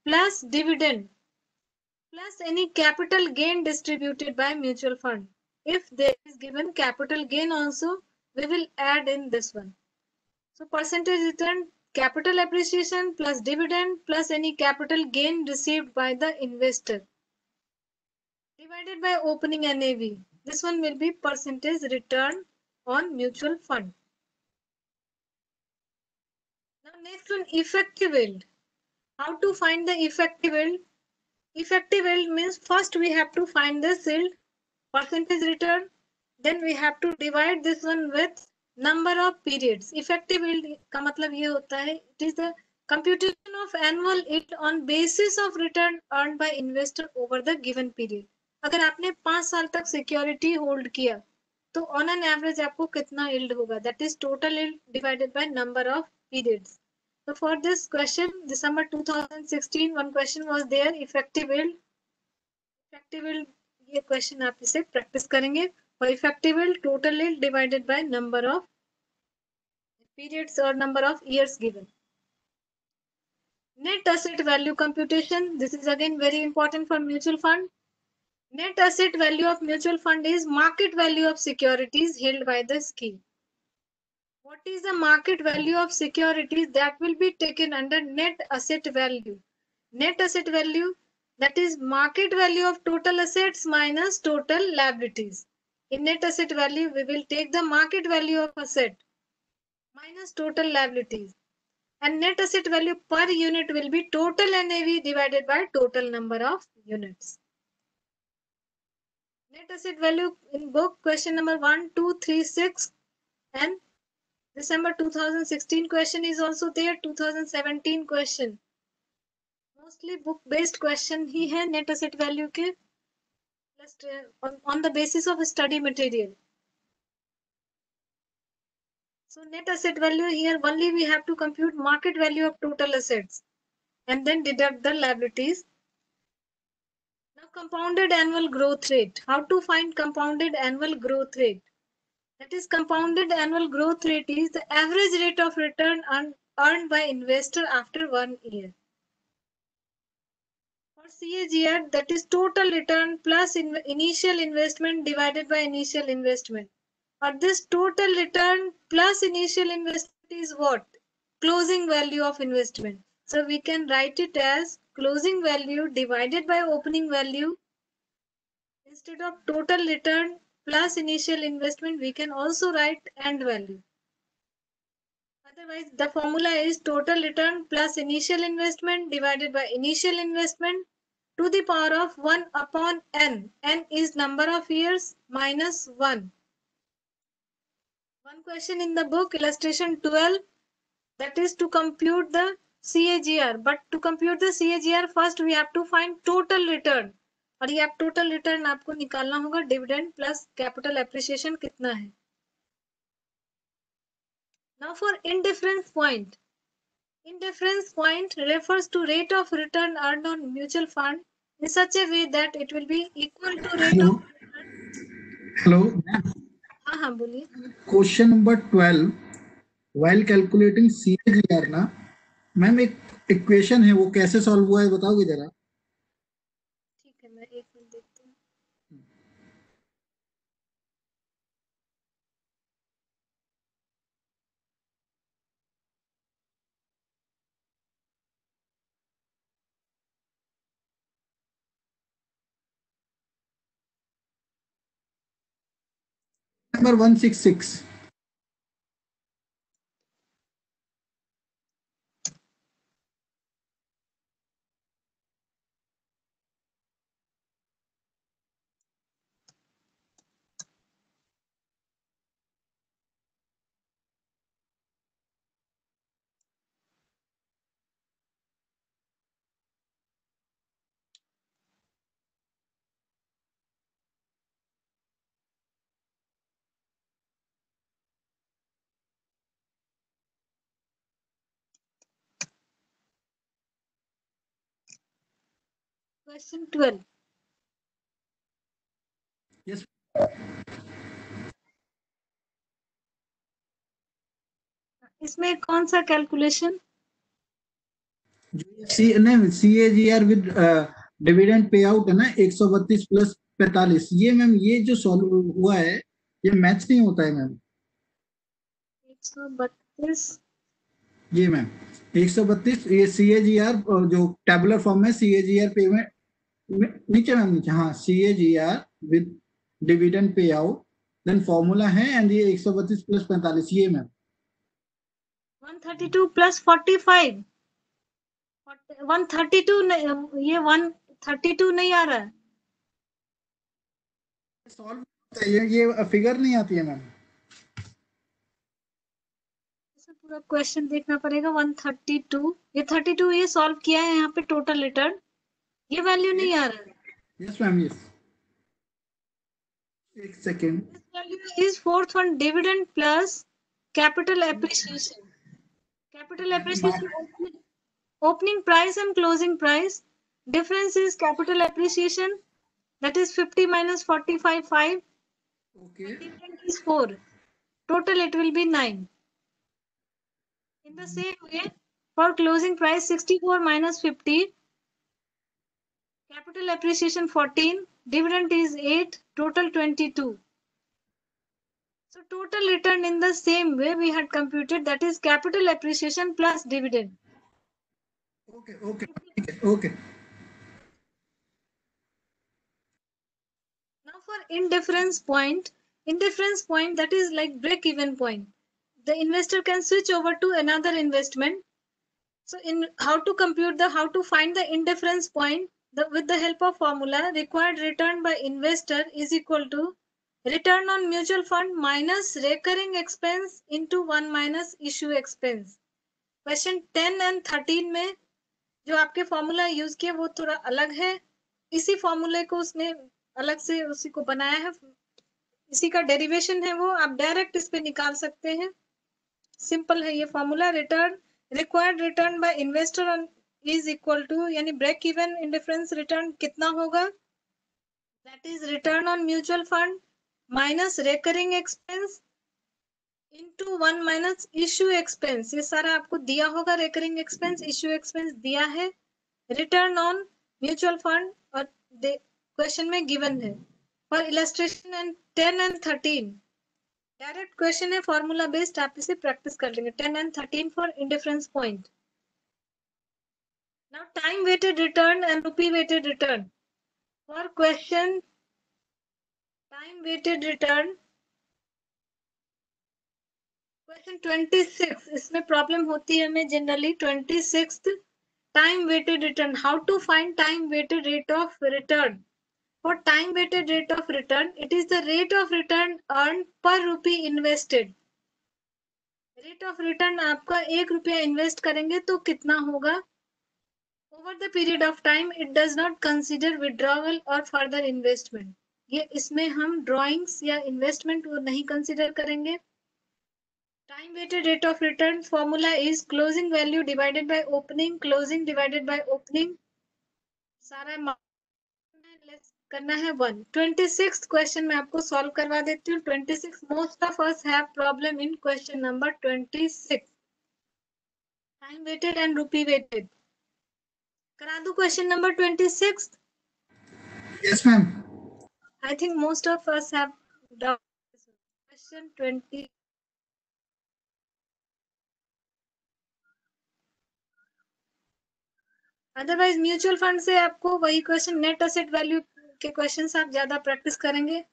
plus dividend plus any capital gain distributed by mutual fund. If there is given capital gain also, we will add in this one. So percentage return, capital appreciation plus dividend plus any capital gain received by the investor divided by opening NAV. This one will be percentage return on mutual fund. Now next one, effective yield. How to find the effective yield? Effective yield means first we have to find the yield, percentage return, then we have to divide this one with number of periods. Effective yield का मतलब ये होता है, it is the computation of annual yield on basis of return earned by investor over the given period. अगर आपने 5 साल तक security hold किया तो ऑन एन एवरेज आपको कितना यील्ड होगा, that is total yield divided by number of periods. So for this question, December 2016, one question was there, effective yield. Effective yield, ये question आप इसे practice करेंगे. For effective yield, total yield divided by number of periods or number of years given. Net asset value computation. This is again very important for mutual fund. Net asset value of mutual fund is market value of securities held by the scheme. What is the market value of securities that will be taken under net asset value? Net asset value, that is market value of total assets minus total liabilities. In net asset value, we will take the market value of asset minus total liabilities. And net asset value per unit will be total NAV divided by total number of units. Net asset value in book question number 1, 2, 3, 6 and December 2016 question is also there, 2017 question. Mostly book based question ही है net asset value के on the basis of study material. So net asset value here only we have to compute market value of total assets and then deduct the liabilities. Now compounded annual growth rate. How to find compounded annual growth rate? That is, compounded annual growth rate is the average rate of return earned by investor after 1 year. For CAGR, that is total return plus initial investment divided by initial investment. Or this total return plus initial investment is what? Closing value of investment. So we can write it as closing value divided by opening value. Instead of total return plus initial investment, we can also write end value. Otherwise, the formula is total return plus initial investment divided by initial investment to the power of 1 upon n. N is number of years minus 1. One question in the book, illustration 12, that is to compute the CAGR. But to compute the CAGR, first we have to find total return. और ये आप total return आपको निकालना होगा, dividend plus capital appreciation कितना है. Now for indifference point. Indifference point refers to rate of return earned on mutual fund in such a way that it will be equal to rate of return. Hello. हाँ बोलिए. Question number 12. While calculating CAGR ना, ma'am एक equation है, वो कैसे solve हुआ है बताओगे जरा. ठीक है, मैं एक मिनट देखती हूँ. Number 166. Question 12. Yes. इसमें कौन सा कैलकुलेशन? नहीं, CAGR with dividend pay out है ना 132 प्लस 45, ये मैम ये जो सॉल्व हुआ है ये मैच नहीं होता है मैम। 132 ये मैम 132 ये CAGR जो टेबुलर फॉर्म में CAGR पेमेंट नीचे मैम नीचे, हाँ CAGR with dividend pay out then formula है एंड ये 132 प्लस 45 ये मैम 132 प्लस 45 132 ये 132 नहीं आ रहा है। सॉल्व होता है ये फिगर नहीं आती है मैम। पूरा क्वेश्चन देखना पड़ेगा। 132 ये 32 ये सॉल्व किया है यहाँ पे टोटल रिटर्न, ये वैल्यू नहीं आ रहा है। यस मैम यस, एक second. This value is fourth one dividend plus capital appreciation. Capital appreciation opening price and closing price. Difference is capital appreciation, that is 50 minus 45 5. Okay Dividend is 4. Total it will be 9. In the same way, for closing price 64 minus 50. Capital appreciation 14. Dividend is 8. Total 22. So total return in the same way we had computed, that is capital appreciation plus dividend. Okay okay okay. Now for indifference point that is like break even point. The investor can switch over to another investment. So in how to find the indifference point, with the help of formula, required return by investor is equal to return on mutual fund minus recurring expense into 1 minus issue expense. Question 10 and 13 में जो आपके formula use किए वो थोड़ा अलग है, इसी फॉर्मूले को उसने अलग से उसी को बनाया है, इसी का डेरिवेशन है वो, आप डायरेक्ट इस पे निकाल सकते हैं। सिंपल है ये formula. Return required return by investor is equal to, यानी ब्रेक इवन इंडिफरेंस रिटर्न कितना होगा, that is return on mutual fund minus recurring expense into 1 minus issue expense. ये सारा आपको दिया होगा, रेकरिंग एक्सपेंस इश्यू एक्सपेंस दिया है, रिटर्न ऑन म्यूचुअल फंड और क्वेश्चन में गिवन है। For illustration and 10 and 13 direct question है, फॉर्मूला बेस्ड, आप इसे प्रैक्टिस कर लेंगे। 10 and 13 for indifference point. Now time weighted return and rupee weighted return. For question time weighted return question 26, इसमें problem होती है हमें generally. 26 time weighted return, how to find time weighted rate of return. For time weighted rate of return, it is the rate of return earned per rupee invested. Rate of return आपका 1 रुपया invest करेंगे तो कितना होगा। Over the period of time, it does not consider withdrawal or further investment. ये इसमें हम drawings या investment वो नहीं consider करेंगे। Time weighted rate of return formula is closing value divided by opening, closing divided by opening. सारा करना है 1। 26 क्वेश्चन मैं आपको सॉल्व करवा देती हूँ। 26 most of us have problem in question number 26 time weighted and rupee weighted. करा दूं question number 26? Yes ma'am. I think most of us have question 20। Otherwise mutual fund से आपको वही क्वेश्चन नेट असेट वैल्यू के questions आप ज्यादा practice करेंगे।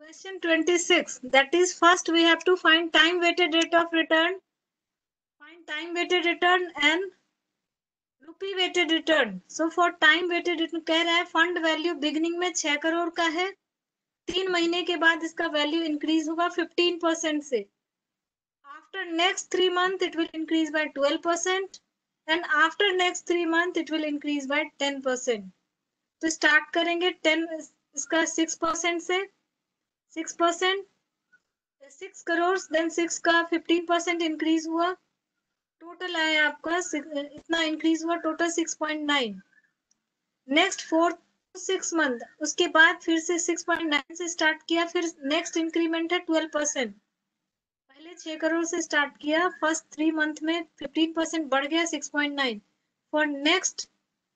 Question 26, that is first we have to find time weighted rate of return, find time weighted return and rupee weighted return. So for time weighted return कह रहा है fund value beginning में 6 करोड़ का है, 3 महीने के बाद इसका वैल्यू इंक्रीज होगा 15% से। After next 3 months, it will increase by 12%, and after next 3 months, it will increase by 10%. तो start करेंगे 10 इसका 6% से 6%, 6 करोड़, then 6 का 15% इंक्रीज हुआ, टोटल आया आपका इतना इंक्रीज हुआ, टोटल 6.9. नेक्स्ट 4 to 6 मंथ, उसके बाद फिर से 6.9 से स्टार्ट किया, फिर नेक्स्ट इंक्रीमेंट है 12%. पहले 6 करोड़ से स्टार्ट किया, फर्स्ट 3 मंथ में 15% बढ़ गया 6.9. For next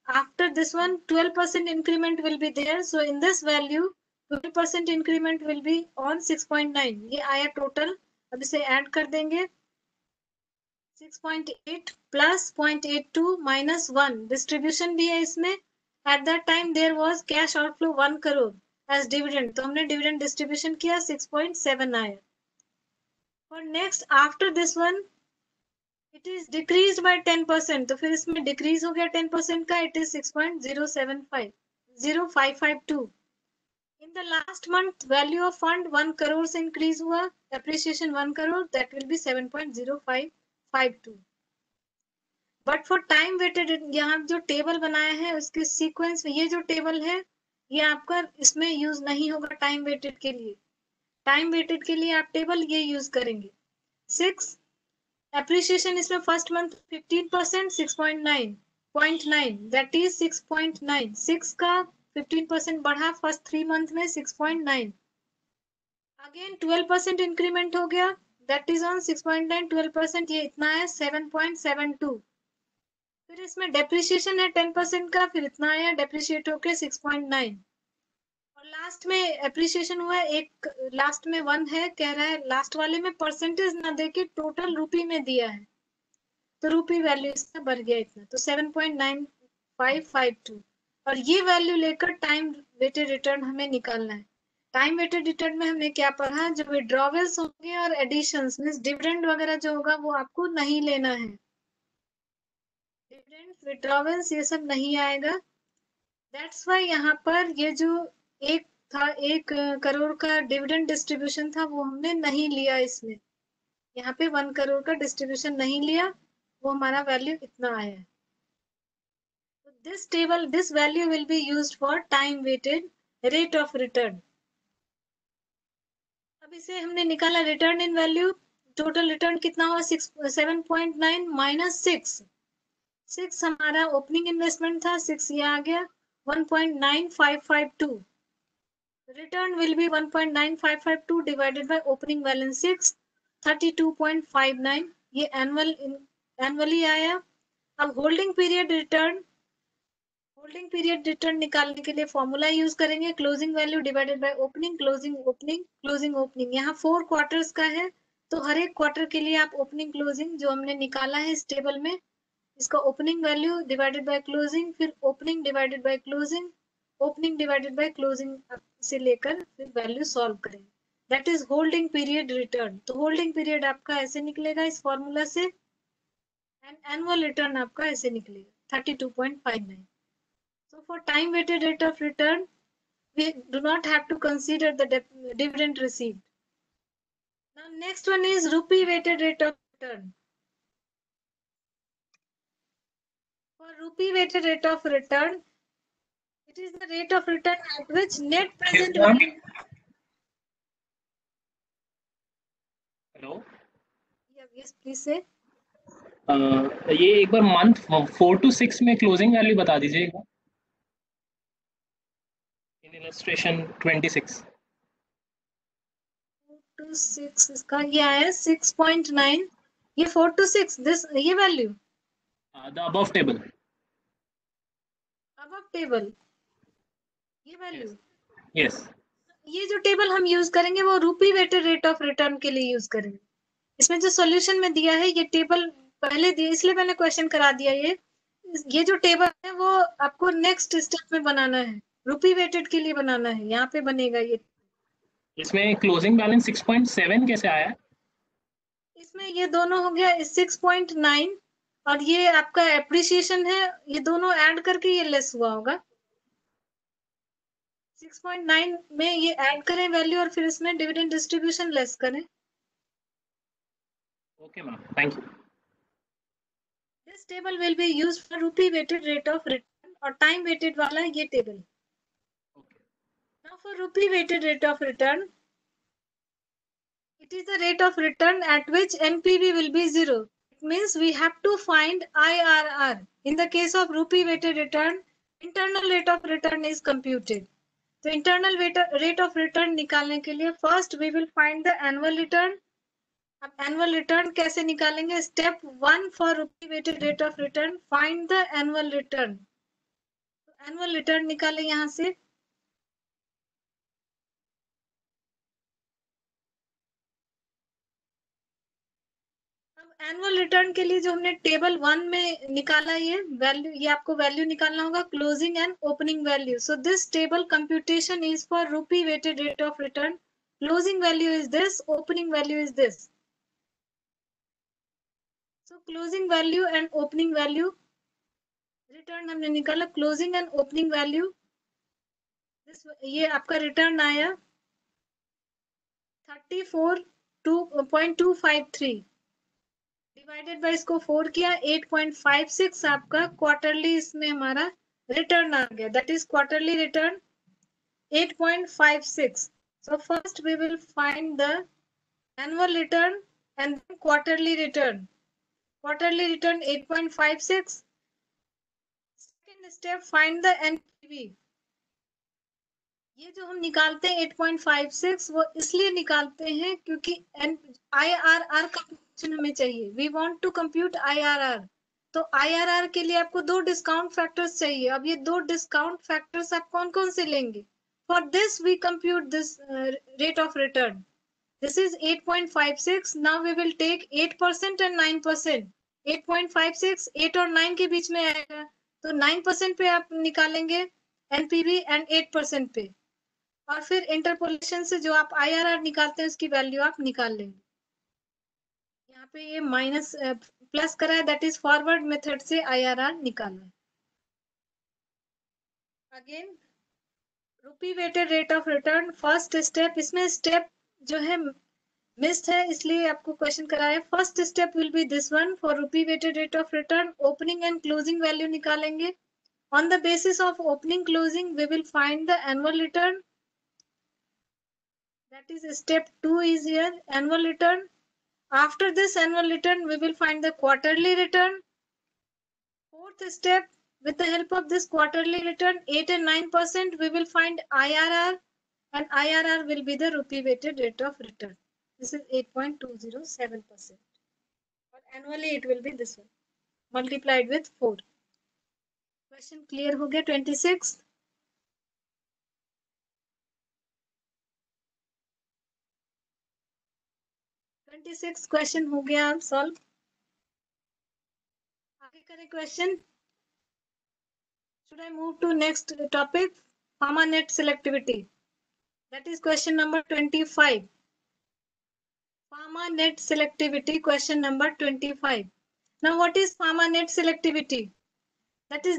after this one 12% increment will be there, so in this value 12% increment will be on 6.9. ये आया टोटल. अब इसे ऐड कर देंगे, 6.8 plus 0.82 minus 1 डिस्ट्रीब्यूशन भी है इसमें. At that time there was cash outflow 1 crore as dividend, तो हमने डिविडेंड डिस्ट्रीब्यूशन किया, 6.7 आया. For next after this one it is decrease by 10%, तो फिर इसमें डिक्रीज हो गया 10% का, it is 6.0552. In the last month value of fund 1 crore से इंक्रीज हुआ, appreciation 1 crore, that will be 7.0552. But for time weighted, यहाँ जो टेबल बनाया है उसके सीक्वेंस में, ये जो टेबल है ये आपका इसमें यूज नहीं होगा टाइम वेटेड के लिए. टाइम वेटेड के लिए आप टेबल ये यूज करेंगे. 6 एप्रिसिएशन इसमें फर्स्ट मंथ 15%, 6.9 दैट इज 6.9. 6 का 15% बढ़ा फर्स्ट 3 मंथ में 6.9. अगेन 12% इंक्रीमेंट हो गया, दैट इज ऑन 6.9. 12% ये इतना है 7.72. फिर इसमें डेप्रिसिएशन है 10% का, फिर इतना आया डेप्रिशिएट होके 6.9. और लास्ट में एप्रिसिएशन हुआ, एक लास्ट में 1 है, कह रहा है लास्ट वाले में परसेंटेज ना देके टोटल रुपी में दिया है, तो रुपी वैल्यू इसका बढ़ गया इतना, तो 7.9552. और ये वैल्यू लेकर टाइम वेटेड रिटर्न हमें निकालना है. टाइम वेटेड रिटर्न में हमने क्या पढ़ा, जो विड्रॉवल्स होंगे और एडिशंस मींस डिविडेंड वगैरह जो होगा वो आपको नहीं लेना है. डिविडेंड विड्रॉवल्स ये सब नहीं आएगा. दैट्स वाई यहाँ पर ये जो एक था 1 करोड़ का डिविडेंड डिस्ट्रीब्यूशन था वो हमने नहीं लिया इसमें. यहाँ पे 1 करोड़ का डिस्ट्रीब्यूशन नहीं लिया, वो हमारा वैल्यू इतना आया है. This table, this value will be used for time weighted rate of return. अब इसे हमने निकाला return in value, total return कितना हुआ 7.9 माइनस 6 हमारा ओपनिंग इन्वेस्टमेंट था, 6 ये आ गया 1.9552. Return will be 1.9552 divided by opening balance 6, 32.59. ये एनुअली आया. अब होल्डिंग पीरियड रिटर्न निकालने के लिए फॉर्मूला यूज करेंगे, closing value divided by opening, closing opening. यहाँ 4 क्वार्टर्स का है, तो हर एक क्वार्टर के लिए आप ओपनिंग क्लोजिंग जो हमने निकाला है इस टेबल में, इसका opening value divided by closing, फिर opening divided by closing, opening divided by closing से लेकर फिर वैल्यू सॉल्व करें. That is holding period return. तो होल्डिंग पीरियड आपका ऐसे निकलेगा इस फॉर्मूला से, एंड एनुअल रिटर्न आपका ऐसे निकलेगा 32.59. So for time weighted rate of return, we do not have to consider the dividend received. Now next one is rupee weighted rate of return. For rupee weighted rate of return, it is the rate of return at which net present value. Hello, Yes, please say. ये एक बार month 4 to 6 में closing value बता दीजिए एक बार. इन illustration 26 4 to 6 इसका ये आया 6.9. ये 4 to 6 दिस ये वैल्यू द अबव टेबल ये वैल्यू. यस. ये जो टेबल हम यूज करेंगे वो रूपी वेटेड रेट ऑफ रिटर्न के लिए यूज करेंगे. इसमें जो सॉल्यूशन में दिया है ये टेबल पहले दिया, इसलिए मैंने क्वेश्चन करा दिया. ये जो टेबल है वो आपको नेक्स्ट स्टेप में बनाना है, रूपी वेटेड के लिए बनाना है, यहाँ पे बनेगा ये. इसमें क्लोजिंग बैलेंस 6.7 कैसे आया? इसमें ये दोनों हो गया 6.9 और ये आपका एप्रिसिएशन है, ये दोनों ऐड करके ये लेस हुआ होगा. 6.9 में ये ऐड करें वैल्यू और फिर इसमें डिविडेंड डिस्ट्रीब्यूशन लेस करें. Okay, ma'am. Thank you. This table will be used for rupee weighted rate of return और time weighted वाला ये table. Okay. Now for rupee weighted rate of return, it is the rate of return at which NPV will be 0. It means we have to find IRR. In the case of rupee weighted return, internal rate of return is computed. तो internal rate of return निकालने के लिए first we will find the annual return. अब annual return कैसे निकालेंगे? Step 1 for rupee weighted rate of return, find the annual return. Annual return निकाले यहां से. अब एनुअल रिटर्न के लिए जो हमने टेबल 1 में निकाला ये वैल्यू, ये आपको वैल्यू निकालना होगा closing and opening value. So this table computation is for rupee weighted rate of return. Closing value is this, opening value is this. So closing value and opening value return हमने निकाला. Closing and opening value, ये आपका return आया 34.253 divided by इसको 4 किया 8.56 आपका quarterly इसमें हमारा रिटर्न आ गया. That is quarterly return 8.56. So first we will find the annual return and quarterly return. Quarterly return 8.56. Second step find the NPV. ये जो हम निकालते हैं 8.56 वो इसलिए निकालते हैं क्योंकि IRR का क्वेश्चन हमें चाहिए. We want to compute IRR. तो IRR के लिए आपको 2 डिस्काउंट फैक्टर्स चाहिए. अब ये 2 डिस्काउंट फैक्टर्स आप कौन कौन से लेंगे? For this we compute this rate of return. This is 8.56. Now we will take 8% and 9%. 8.56 8 और 9 के बीच में आएगा, तो 9% पे आप निकालेंगे एनपीवी एंड 8% पे, और फिर इंटरपोलेशन से जो आप IRR निकालते हैं उसकी वैल्यू आप निकाल लेंगे. यहाँ पे ये माइनस प्लस करा है, दैट इज फॉरवर्ड मेथड से IRR निकालना है. Again rupee weighted rate of return first step, इसमें स्टेप जो है मिस्ड है इसलिए आपको क्वेश्चन करा है. First step will be this one. For rupee weighted rate of return opening and closing value निकालेंगे. On the basis of opening closing we will find the annual return. That is step 2 is here, annual return. After this annual return, we will find the quarterly return. Fourth step, with the help of this quarterly return, 8 and 9%, we will find IRR, and IRR will be the rupee weighted rate of return. This is 8.207%. Or annually it will be this one, multiplied with 4. Question clear हो गया? 26. 26 question हो गया आप solve. आगे करें question. Should I move to next topic? Pharma net selectivity. That is question number 25. Pharma net selectivity, question number 25. Now what is pharma net selectivity? That is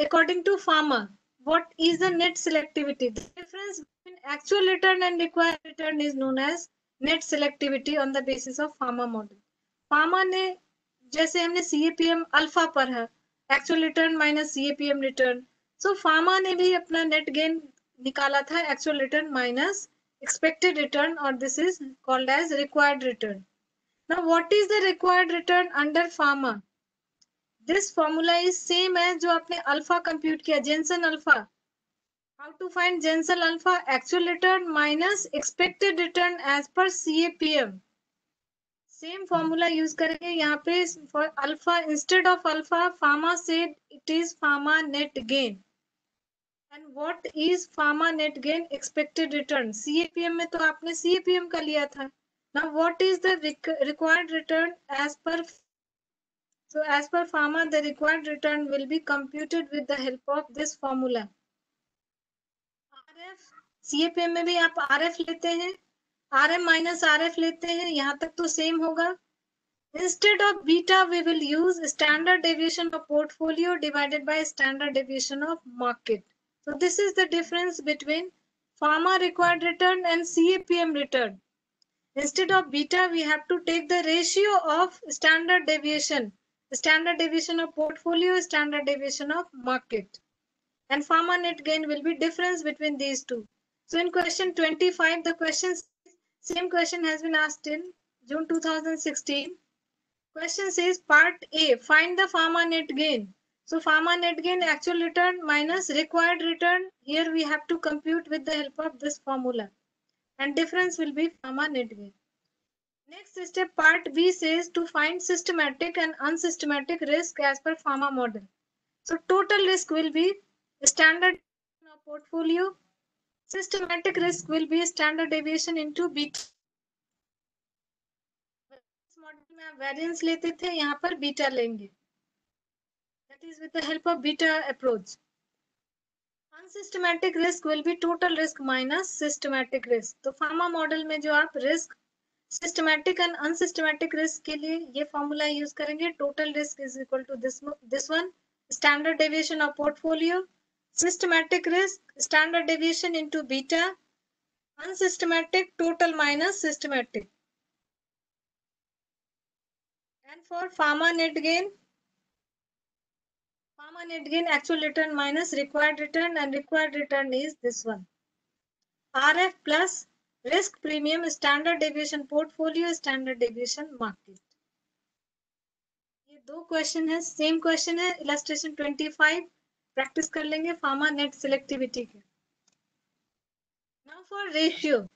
according to pharma. What is the net selectivity? The difference between actual return and required return is known as net selectivity on the basis of pharma model. pharma ने जैसे हमने CAPM alpha पर है, actual return minus CAPM return, so pharma ने भी अपना net gain निकाला था actual return minus expected return, और this is called as required return. Now what is the required return under pharma? This formula is same है जो आपने alpha compute किया, Jensen alpha. How to find Jensen alpha? Actual return minus expected return as per CAPM. Same formula use करेंगे यहाँ पे. For alpha, instead of alpha pharma said it is pharma net gain. And what is pharma net gain? Expected return. CAPM में तो आपने CAPM का लिया था. Now what is the required return as per? So as per pharma, the required return will be computed with the help of this formula. RF, CAPM में भी आप RF लेते हैं, RM minus RF लेते हैं, यहाँ तक तो सेम होगा. Instead of beta, we will use standard deviation of portfolio divided by standard deviation of market. So this is the difference between pharma required return and CAPM return. Instead of beta, we have to take the ratio of standard deviation of portfolio, standard deviation of market. And pharma net gain will be difference between these two. So in question 25, the same question has been asked in June 2016. Question says part A, find the pharma net gain. So pharma net gain, actual return minus required return. Here we have to compute with the help of this formula. And difference will be pharma net gain. Next step, part B says to find systematic and unsystematic risk as per pharma model. So total risk will be standard portfolio. Systematic risk will be standard deviation into beta. इस model में आप variance लेते थे, यहाँ पर beta लेंगे. That is with the help of beta approach. Unsystematic risk will be total risk minus systematic risk. तो pharma model में जो आप risk systematic and unsystematic risk के लिए ये formula use करेंगे. Total risk is equal to this one. Standard deviation of portfolio. Systematic risk, standard deviation into beta. Unsystematic, total minus systematic. And for pharma net gain, actual return minus required return, and required return is this one. RF plus risk premium, standard deviation portfolio, standard deviation market. ये दो question है, same question है. Illustration 25 practice कर लेंगे pharma net selectivity के. Now for ratio,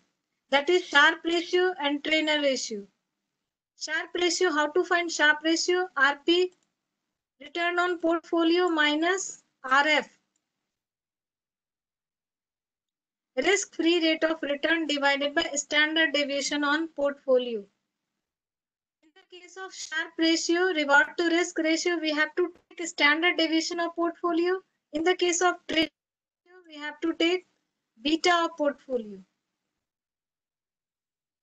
that is Sharpe ratio and trainer ratio. Sharpe ratio, how to find Sharpe ratio? RP, return on portfolio minus RF, risk-free rate of return divided by standard deviation on portfolio. In the case of Sharpe ratio, reward to risk ratio, we have to take standard deviation of portfolio. In the case of trainer ratio, we have to take beta of portfolio.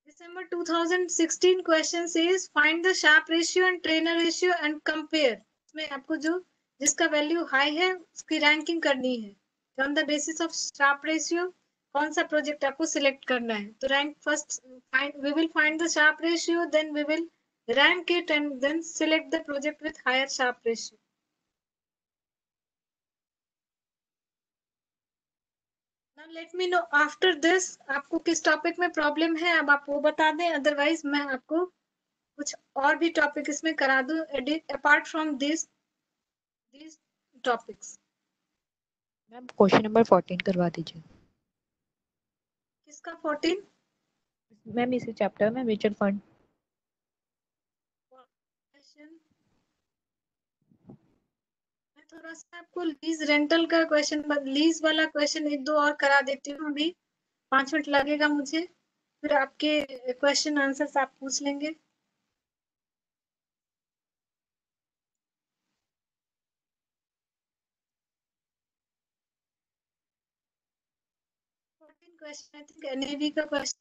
December 2016 question says find the Sharpe ratio and trainer ratio and compare. इसमें आपको जो जिसका value high है उसकी ranking करनी है. On the basis of Sharpe ratio कौन सा प्रोजेक्ट आपको सिलेक्ट करना है. तो rank first, we will find the Sharpe ratio, then we will rank it and then select the project with higher Sharpe ratio. Now let me know after this आपको किस topic में problem है, अब आप वो बता दें, अदरवाइज मैं आपको कुछ और भी टॉपिक इसमें करा दूं apart from these topics. Ma'am question number 14 करवा दीजिए. किसका 14? मैम इसी चैप्टर में म्यूचुअल फंड. मैं थोड़ा सा आपको लीज रेंटल का क्वेश्चन, लीज वाला क्वेश्चन एक दो और करा देती हूँ. अभी 5 मिनट लगेगा मुझे, फिर आपके क्वेश्चन आंसर्स आप पूछ लेंगे. क्वेश्चन आई थिंक एनएवी का क्वेश्चन.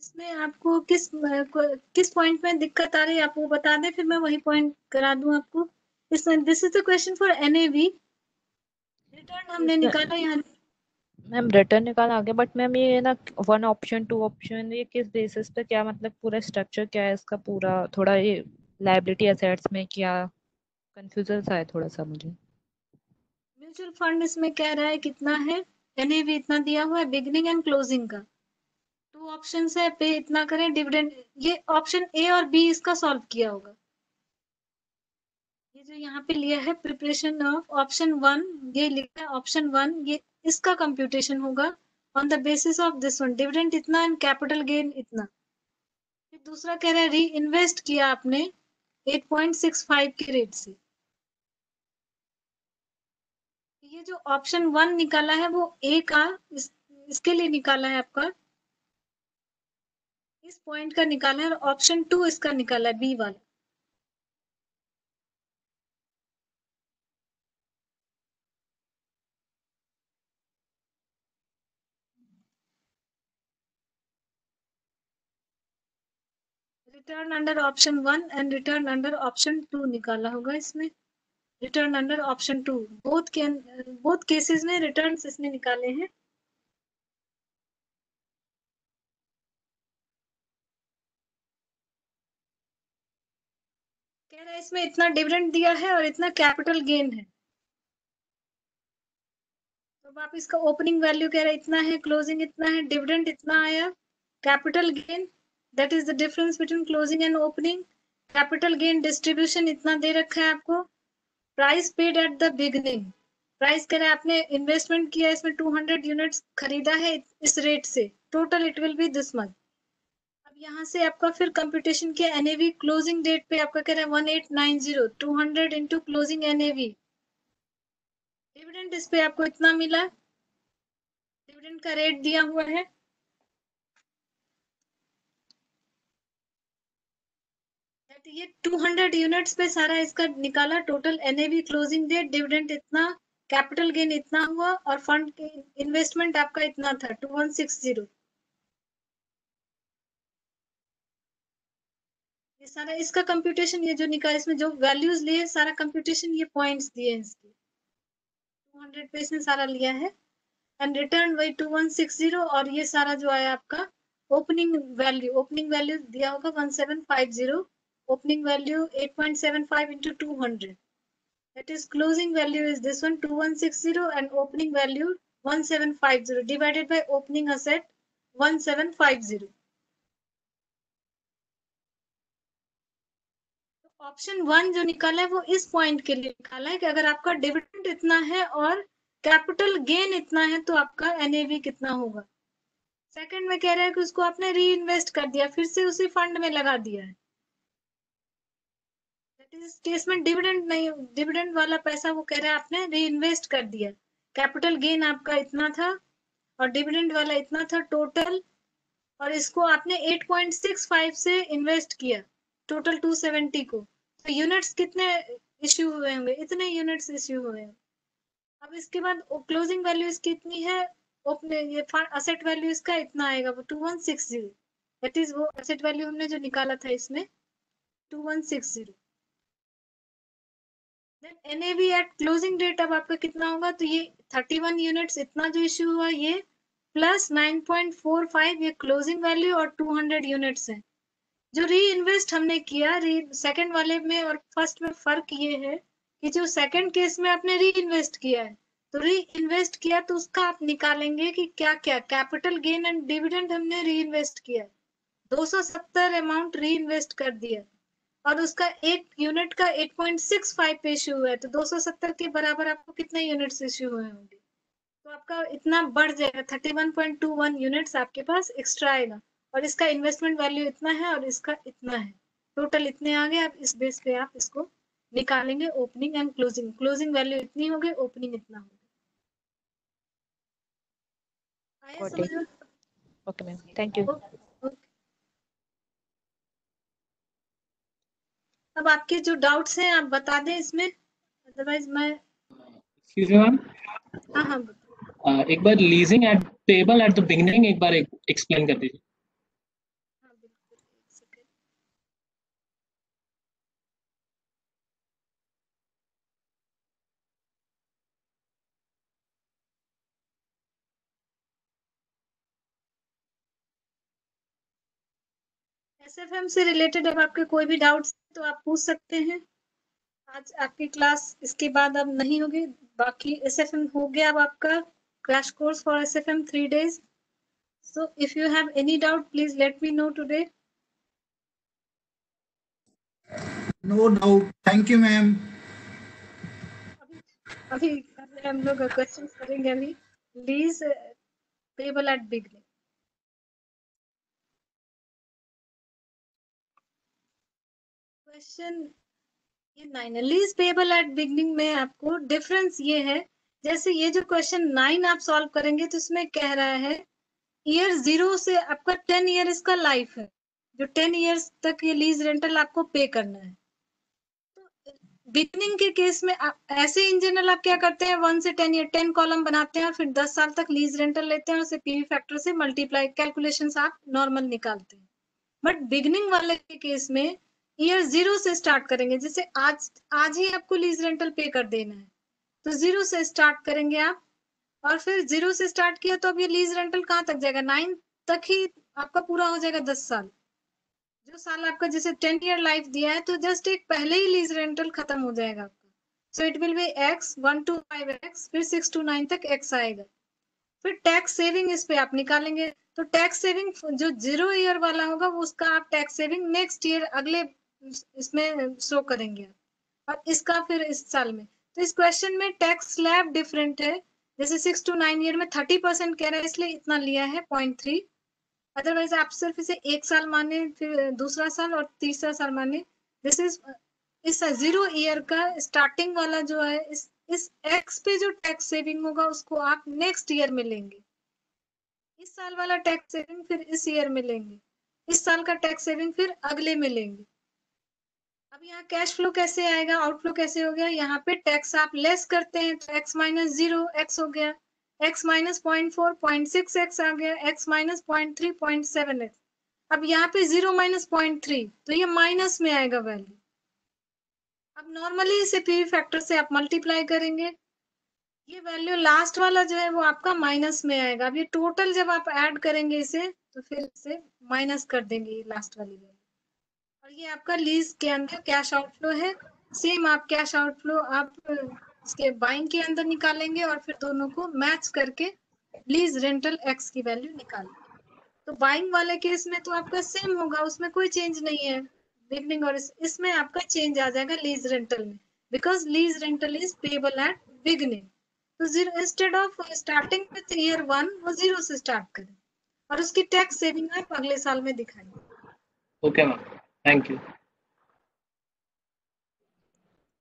इसमें आपको किस पॉइंट में दिक्कत आ रही है आप वो बता दें, फिर मैं वही पॉइंट करा दूं आपको. इसमें this is the question for NAV. Return हमने निकाला यहाँ. मैम रिटर्न निकाला आगे, बट मैम ये ना 1 ऑप्शन 2 ऑप्शन, ये किस बेसिस पे, क्या मतलब पूरा स्ट्रक्चर क्या है इसका पूरा, थोड़ा ये लायबिलिटी एसेट्स में क्या कंफ्यूजन सा है थोड़ा सा मुझे. म्यूचुअल फंड इसमें कह रहा है कितना है, एनएवी इतना दिया हुआ है बिगिनिंग एंड क्लोजिंग का. 2 ऑप्शन है, पे इतना करें डिविडेंड. ये ऑप्शन ए और बी इसका सॉल्व किया होगा. ये जो यहाँ पे लिया है प्रिपरेशन ऑफ ऑप्शन 1, ये लिखा है ऑप्शन 1, ये इसका कंप्यूटेशन होगा on the basis of this one. Dividend इतना एंड कैपिटल गेन इतना. फिर दूसरा कह रहा है री इन्वेस्ट किया आपने 8.65 के रेट से. ये जो ऑप्शन 1 निकाला है वो ए का इसके लिए निकाला है, आपका इस पॉइंट का निकाला है, और ऑप्शन 2 इसका निकाला है बी वाला. Return under option 1 and return under option 2 निकाला होगा इसमें। Return under option 2 both cases में रिटर्न्स इसने निकाले हैं। कह रहा है इसमें इतना डिविडेंड दिया है और इतना कैपिटल गेन है। तो अब आप इसका ओपनिंग वैल्यू कह रहे हैं इतना है, क्लोजिंग इतना है, डिविडेंड इतना आया, capital gain that is the difference between closing and opening. Capital gain distribution इतना दे रखा है आपको। Price paid at the beginning, price कह रहे हैं आपने इन्वेस्टमेंट किया इसमें 200 यूनिट्स खरीदा है इस रेट से, total it will be this much. अब यहाँ से आपका फिर कंप्यूटेशन के एनएवी क्लोजिंग डेट पे आपका कह रहा है 1890, 200 इंटू क्लोजिंग एनएवी। डिविडेंड इस पे आपको इतना मिला, डिविडेंड का रेट दिया हुआ है। ये 200 यूनिट्स पे सारा इसका निकाला, total NAV closing date, dividend इतना, कैपिटल गेन इतना हुआ और फंड इन्वेस्टमेंट आपका इतना था 2160। ये सारा इसका कंप्यूटेशन, ये जो निकाला इसमें जो वैल्यूज लिए सारा कंप्यूटेशन, ये पॉइंट्स दिए इसके 200 पे इसने सारा लिया है। एंड रिटर्न वही 2160 और ये सारा जो आया आपका ओपनिंग वैल्यू दिया होगा 1750, opening value 8.75 into 200, that is closing value is this one 2160 and opening value 1750 divided by opening asset 1750। Option 1 जो निकाला है वो इस पॉइंट के लिए निकाला है कि अगर आपका डिविडेंड इतना है और कैपिटल गेन इतना है तो आपका एनएवी कितना होगा। सेकंड में कह रहा है कि उसको आपने री इन्वेस्ट कर दिया, फिर से उसी फंड में लगा दिया है। इस केस में डिविडेंड नहीं, डिविडेंड वाला पैसा वो कह रहा है आपने री इन्वेस्ट कर दिया। कैपिटल गेन आपका इतना था और डिविडेंड वाला इतना था टोटल, और इसको आपने 8.65 से इन्वेस्ट किया टोटल 270 को। तो यूनिट्स कितने इश्यू हुए होंगे, इतने यूनिट्स इश्यू हुए हैं। अब इसके बाद क्लोजिंग वैल्यू इसकी इतनी है, ये असेट वैल्यू इसका इतना आएगा वो 2160, दैट इज वो असेट वैल्यू हमने जो निकाला था इसमें 2160। एनएवी एट क्लोजिंग डेट अब आपका कितना होगा, तो ये 31 यूनिट्स इतना जो इश्यू हुआ ये प्लस 9.45 ये क्लोजिंग वैल्यू और 200 यूनिट्स हैं जो री इन्वेस्ट हमने किया। सेकंड वाले में और फर्स्ट में फर्क ये है कि जो सेकंड केस में आपने री इन्वेस्ट किया है, तो री इन्वेस्ट किया तो उसका आप निकालेंगे कि क्या क्या कैपिटल गेन एंड डिविडेंड हमने री इन्वेस्ट किया, 270 अमाउंट री इन्वेस्ट कर दिया और उसका एक यूनिट का 8.65 पे इश्यू हुआ है, तो 270 के बराबर आपको कितने यूनिट्स इश्यू हुए होंगे, तो आपका इतना बढ़ जाएगा 31.21 यूनिट्स आपके पास एक्स्ट्रा आएगा। और इसका इन्वेस्टमेंट वैल्यू इतना है और इसका इतना है, टोटल इतने आ गए। आप इस बेस पे आप इसको निकालेंगे opening and closing, closing value इतनी हो गई, ओपनिंग इतना हो गया। आया समझ में? Okay ma'am, thank you. अब आपके जो डाउट्स हैं आप बता दें इसमें, अदरवाइज मैं एक्सक्यूज मी मैम, हाँ हाँ एक बार leasing at payable at the beginning एक बार एक्सप्लेन कर दीजिए। हाँ बिल्कुल, एक सेकंड। एसएफएम से रिलेटेड अब आपके कोई भी डाउट्स तो आप पूछ सकते हैं। आज आपकी क्लास इसके बाद अब नहीं होगी, बाकी एसएफएम हो गया अब आपका crash course for SFM 3 days। So if you have any doubt, please let me know today. No doubt. Thank you, ma'am. अभी हम लोग क्वेश्चन करेंगे अभी। Lease payable eight beginning, question ये 9 है। लीज पेबल एट बिगनिंग में आपको difference ये है, जैसे ये जो क्वेश्चन 9 आप सॉल्व करेंगे तो इसमें कह रहा है ईयर 0 से आपका 10 ईयर इसका लाइफ है, जो 10 ईयर्स तक ये लीज रेंटल आपको पे करना है। बिगनिंग के केस में ऐसे इन जनरल आप क्या करते हैं 1 से 10 ईयर 10 कॉलम बनाते हैं और फिर 10 साल तक लीज रेंटल लेते हैं और उसे पीवी फैक्टर से मल्टीप्लाई कैलकुलेशंस आप नॉर्मल निकालते हैं। बट बिगनिंग वाले के केस में ईयर 0 से स्टार्ट करेंगे। जैसे आज ही आपको लीज रेंटल पे कर देना है, तो 0 से स्टार्ट करेंगे आप, और फिर 0 से स्टार्ट किया तो अब ये लीज रेंटल कहाँ तक जाएगा, 9 तक ही आपका पूरा हो जाएगा, 10 साल। जो साल आपका जैसे 10 ईयर लाइफ दिया है, तो जस्ट एक पहले ही लीज रेंटल खत्म हो जाएगा आपका। So it will B x 1 to 5x, फिर 6 to 9 तक x आएगा। फिर टैक्स सेविंग इस पे आप निकालेंगे, तो टैक्स सेविंग जो 0 ईयर वाला होगा वो उसका आप टैक्स सेविंग नेक्स्ट ईयर अगले इसमें शो करेंगे आप, और इसका फिर इस साल में। तो इस क्वेश्चन में टैक्स स्लैब डिफरेंट है। जैसे 6 to 9 ईयर में 30% कह रहा है, इसलिए इतना लिया है 0.3। अदरवाइज आप सिर्फ इसे एक साल माने, फिर दूसरा साल और तीसरा साल माने। दिस इज इस 0 ईयर का स्टार्टिंग वाला जो है, इस एक्स पे जो टैक्स सेविंग होगा उसको आप नेक्स्ट ईयर में लेंगे। इस साल वाला टैक्स सेविंग फिर इस ईयर में लेंगे, इस साल का टैक्स सेविंग फिर अगले में लेंगे। अब यहाँ कैश फ्लो कैसे आएगा, आउटफ्लो कैसे हो गया, यहाँ पे टैक्स आप लेस करते हैं तो x माइनस 0 x हो गया, x माइनस 0.4 0.6 x आ गया, x माइनस 0.3 0.7 x। अब यहाँ पे 0 माइनस 0.3, तो ये माइनस में आएगा वैल्यू। अब नॉर्मली इसे पीवी फैक्टर से आप मल्टीप्लाई करेंगे, ये वैल्यू लास्ट वाला जो है वो आपका माइनस में आएगा। अब ये टोटल जब आप ऐड करेंगे इसे, तो फिर इसे माइनस कर देंगे ये लास्ट वाली वैल्यू, और ये आपका लीज के अंदर कैश आउटफ्लो है। सेम आप कैश आउटफ्लो आप इसके बाइंग के अंदर निकालेंगे, और फिर दोनों को मैच करके लीज रेंटल एक्स की वैल्यू निकालेंगे। तो बाइंग वाले केस में तो आपका सेम होगा, उसमें कोई चेंज नहीं है बिगनिंग, और इसमें आपका चेंज आ जाएगा लीज रेंटल में, because lease rental is payable eight beginning. तो 0 instead of starting with year 1 वो 0 से स्टार्ट करें, और उसकी टैक्स सेविंग आप अगले साल में दिखाएंगे। Okay ma'am, thank you.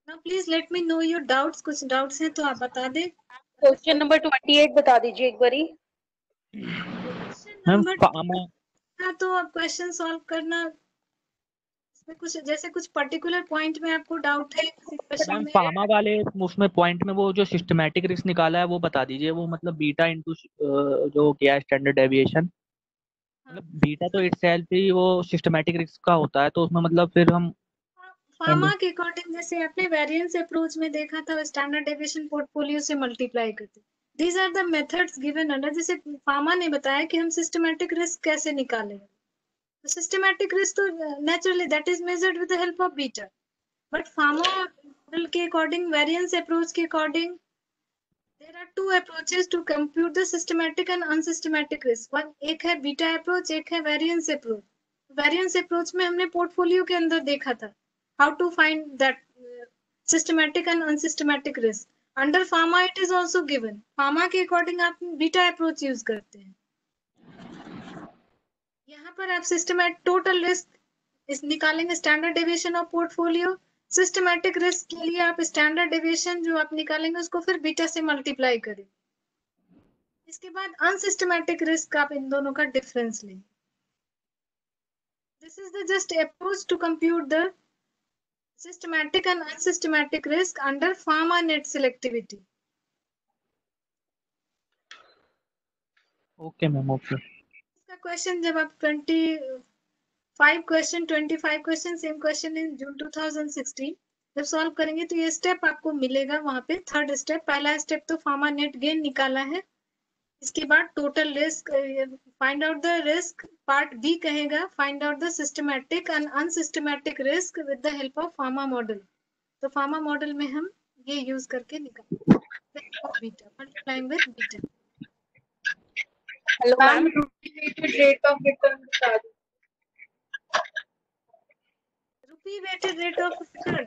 Now please let me know your doubts, कुछ डाउट्स हैं तो आप बता दें। क्वेश्चन नंबर 28 बता दीजिए एक बारी। क्वेश्चन नंबर तो आप क्वेश्चन सॉल्व करना, इसमें कुछ जैसे कुछ पर्टिकुलर पॉइंट में आपको डाउट है किसी क्वेश्चन मैम में। फार्मा वाले उसमें पॉइंट में वो जो सिस्टमैटिक रिस्क निकाला है वो बता दीजिए, वो मतलब बीटा इंटू जो क्या है स्टैंडर्ड डेविएशन, मतलब बीटा तो इटसेल्फ ही वो सिस्टमैटिक रिस्क का होता है, तो उसमें मतलब फिर हम फार्मा के अकॉर्डिंग जैसे आपने वेरिएंस अप्रोच में देखा था, स्टैंडर्ड डेविएशन पोर्टफोलियो से मल्टीप्लाई करते। These are the methods given under, जैसे फार्मा ने बताया कि हम सिस्टमैटिक रिस्क कैसे निकालें। तो सिस्टमैटिक रिस्क तो naturally that is measured with the help of beta, but Fama model के अकॉर्डिंग, वेरिएंस अप्रोच के according, there are two approaches to compute the systematic and unsystematic risk। one एक है beta approach, एक है variance approach. Variance approach में हमने portfolio के अंदर देखा था how to find that systematic and unsystematic risk. Under Fama it is also given, Fama के अकॉर्डिंग आप बीटा अप्रोच यूज करते हैं। यहाँ पर आप सिस्टमैटिक टोटल रिस्क इस निकालेंगे, standard deviation of portfolio. Systematic risk के लिए आप स्टैंडर्ड डेविएशन जो आप निकालेंगे उसको फिर बीटा से मल्टीप्लाई करें। इसके बाद अनसिस्टमैटिक रिस्क आप इन दोनों का डिफरेंस लेंगे। This is the just approach to compute the systematic and unsystematic risk under Fama net selectivity. Okay ma'am, okay. इसका क्वेश्चन जब आप 25 question same question in June 2016 जब सॉल्व करेंगे तो ये स्टेप आपको मिलेगा वहां पे। थर्ड स्टेप, पहला स्टेप तो फार्मा नेट गेन निकाला है, इसके बाद total risk, find out the risk. Part B कहेगा find out the systematic and unsystematic risk with the help of Fama model. तो फार्मा मॉडल में हम ये यूज करके निकालेंगे beta, multiplying with beta. Hello ma'am, rupee rate of return बता दीजिए। Rupee weighted rate of return,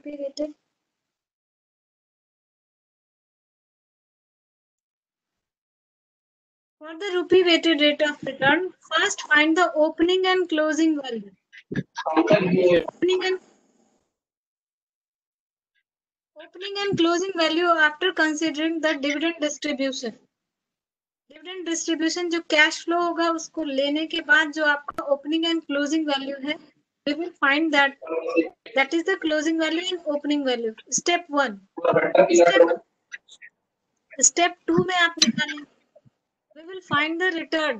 rupee weighted. For the rupee weighted rate of return, first find the opening and closing value. Opening and closing value after considering the dividend distribution. Dividend distribution जो cash flow होगा उसको लेने के बाद जो आपका opening and closing value है, we will find that is the closing value and opening value. Step 1. Step 2 में आप निकालेंगे, we will find the return.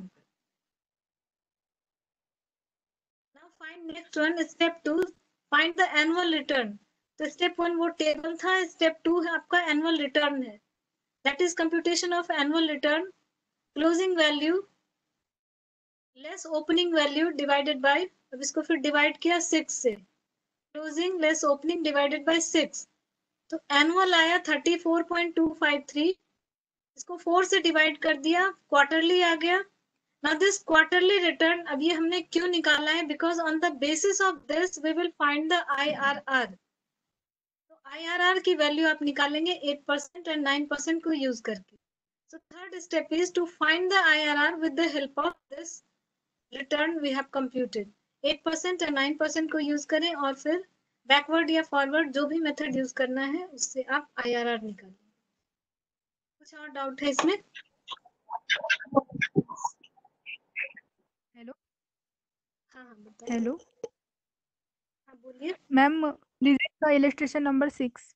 Now find next one, step 2, find the annual return. तो step 1 वो table था, step 2 आपका annual return है. That is computation of annual return. Closing value less opening value divided bye, अब इसको फिर divide किया 6 से. Closing less opening divided bye 6. तो एनुअल आया 34.253. इसको 4 से डिवाइड कर दिया, क्वार्टरली आ गया. नाउ दिस क्वार्टरली रिटर्न, अब ये हमने क्यों निकाला है? Because on the basis of this we will find the IRR. तो IRR की वैल्यू आप निकालेंगे 8% एंड 9% को यूज करके. So third step is to find the IRR with the help of this return we have computed. 8% और 9% को use करें और फिर बैकवर्ड या फॉरवर्ड जो भी मेथड यूज करना है उससे आप IRR निकालें. कुछ और डाउट है इसमें? हेलो. हाँ बताइए. हेलो हाँ बोलिए. मैम, लीजिंग का इलस्ट्रेशन नंबर 6.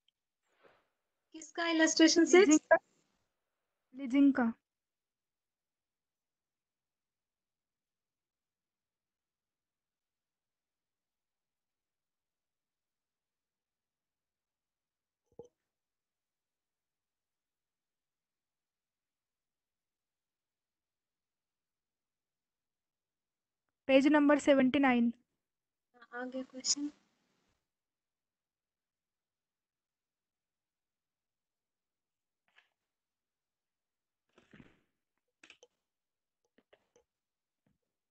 किसका इलस्ट्रेशन 6? लीजिंग का. Page number 79. आ गया क्वेश्चन.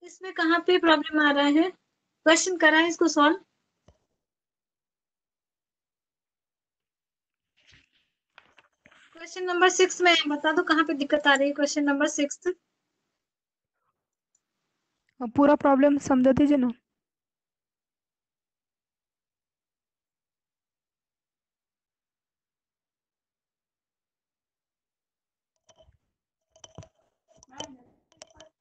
इसमें कहाँ पे प्रॉब्लम आ रहा है? क्वेश्चन करा है इसको सॉल्व. क्वेश्चन नंबर 6 में बता दो कहाँ पे दिक्कत आ रही है. क्वेश्चन नंबर 6 पूरा प्रॉब्लम समझा दीजिए ना.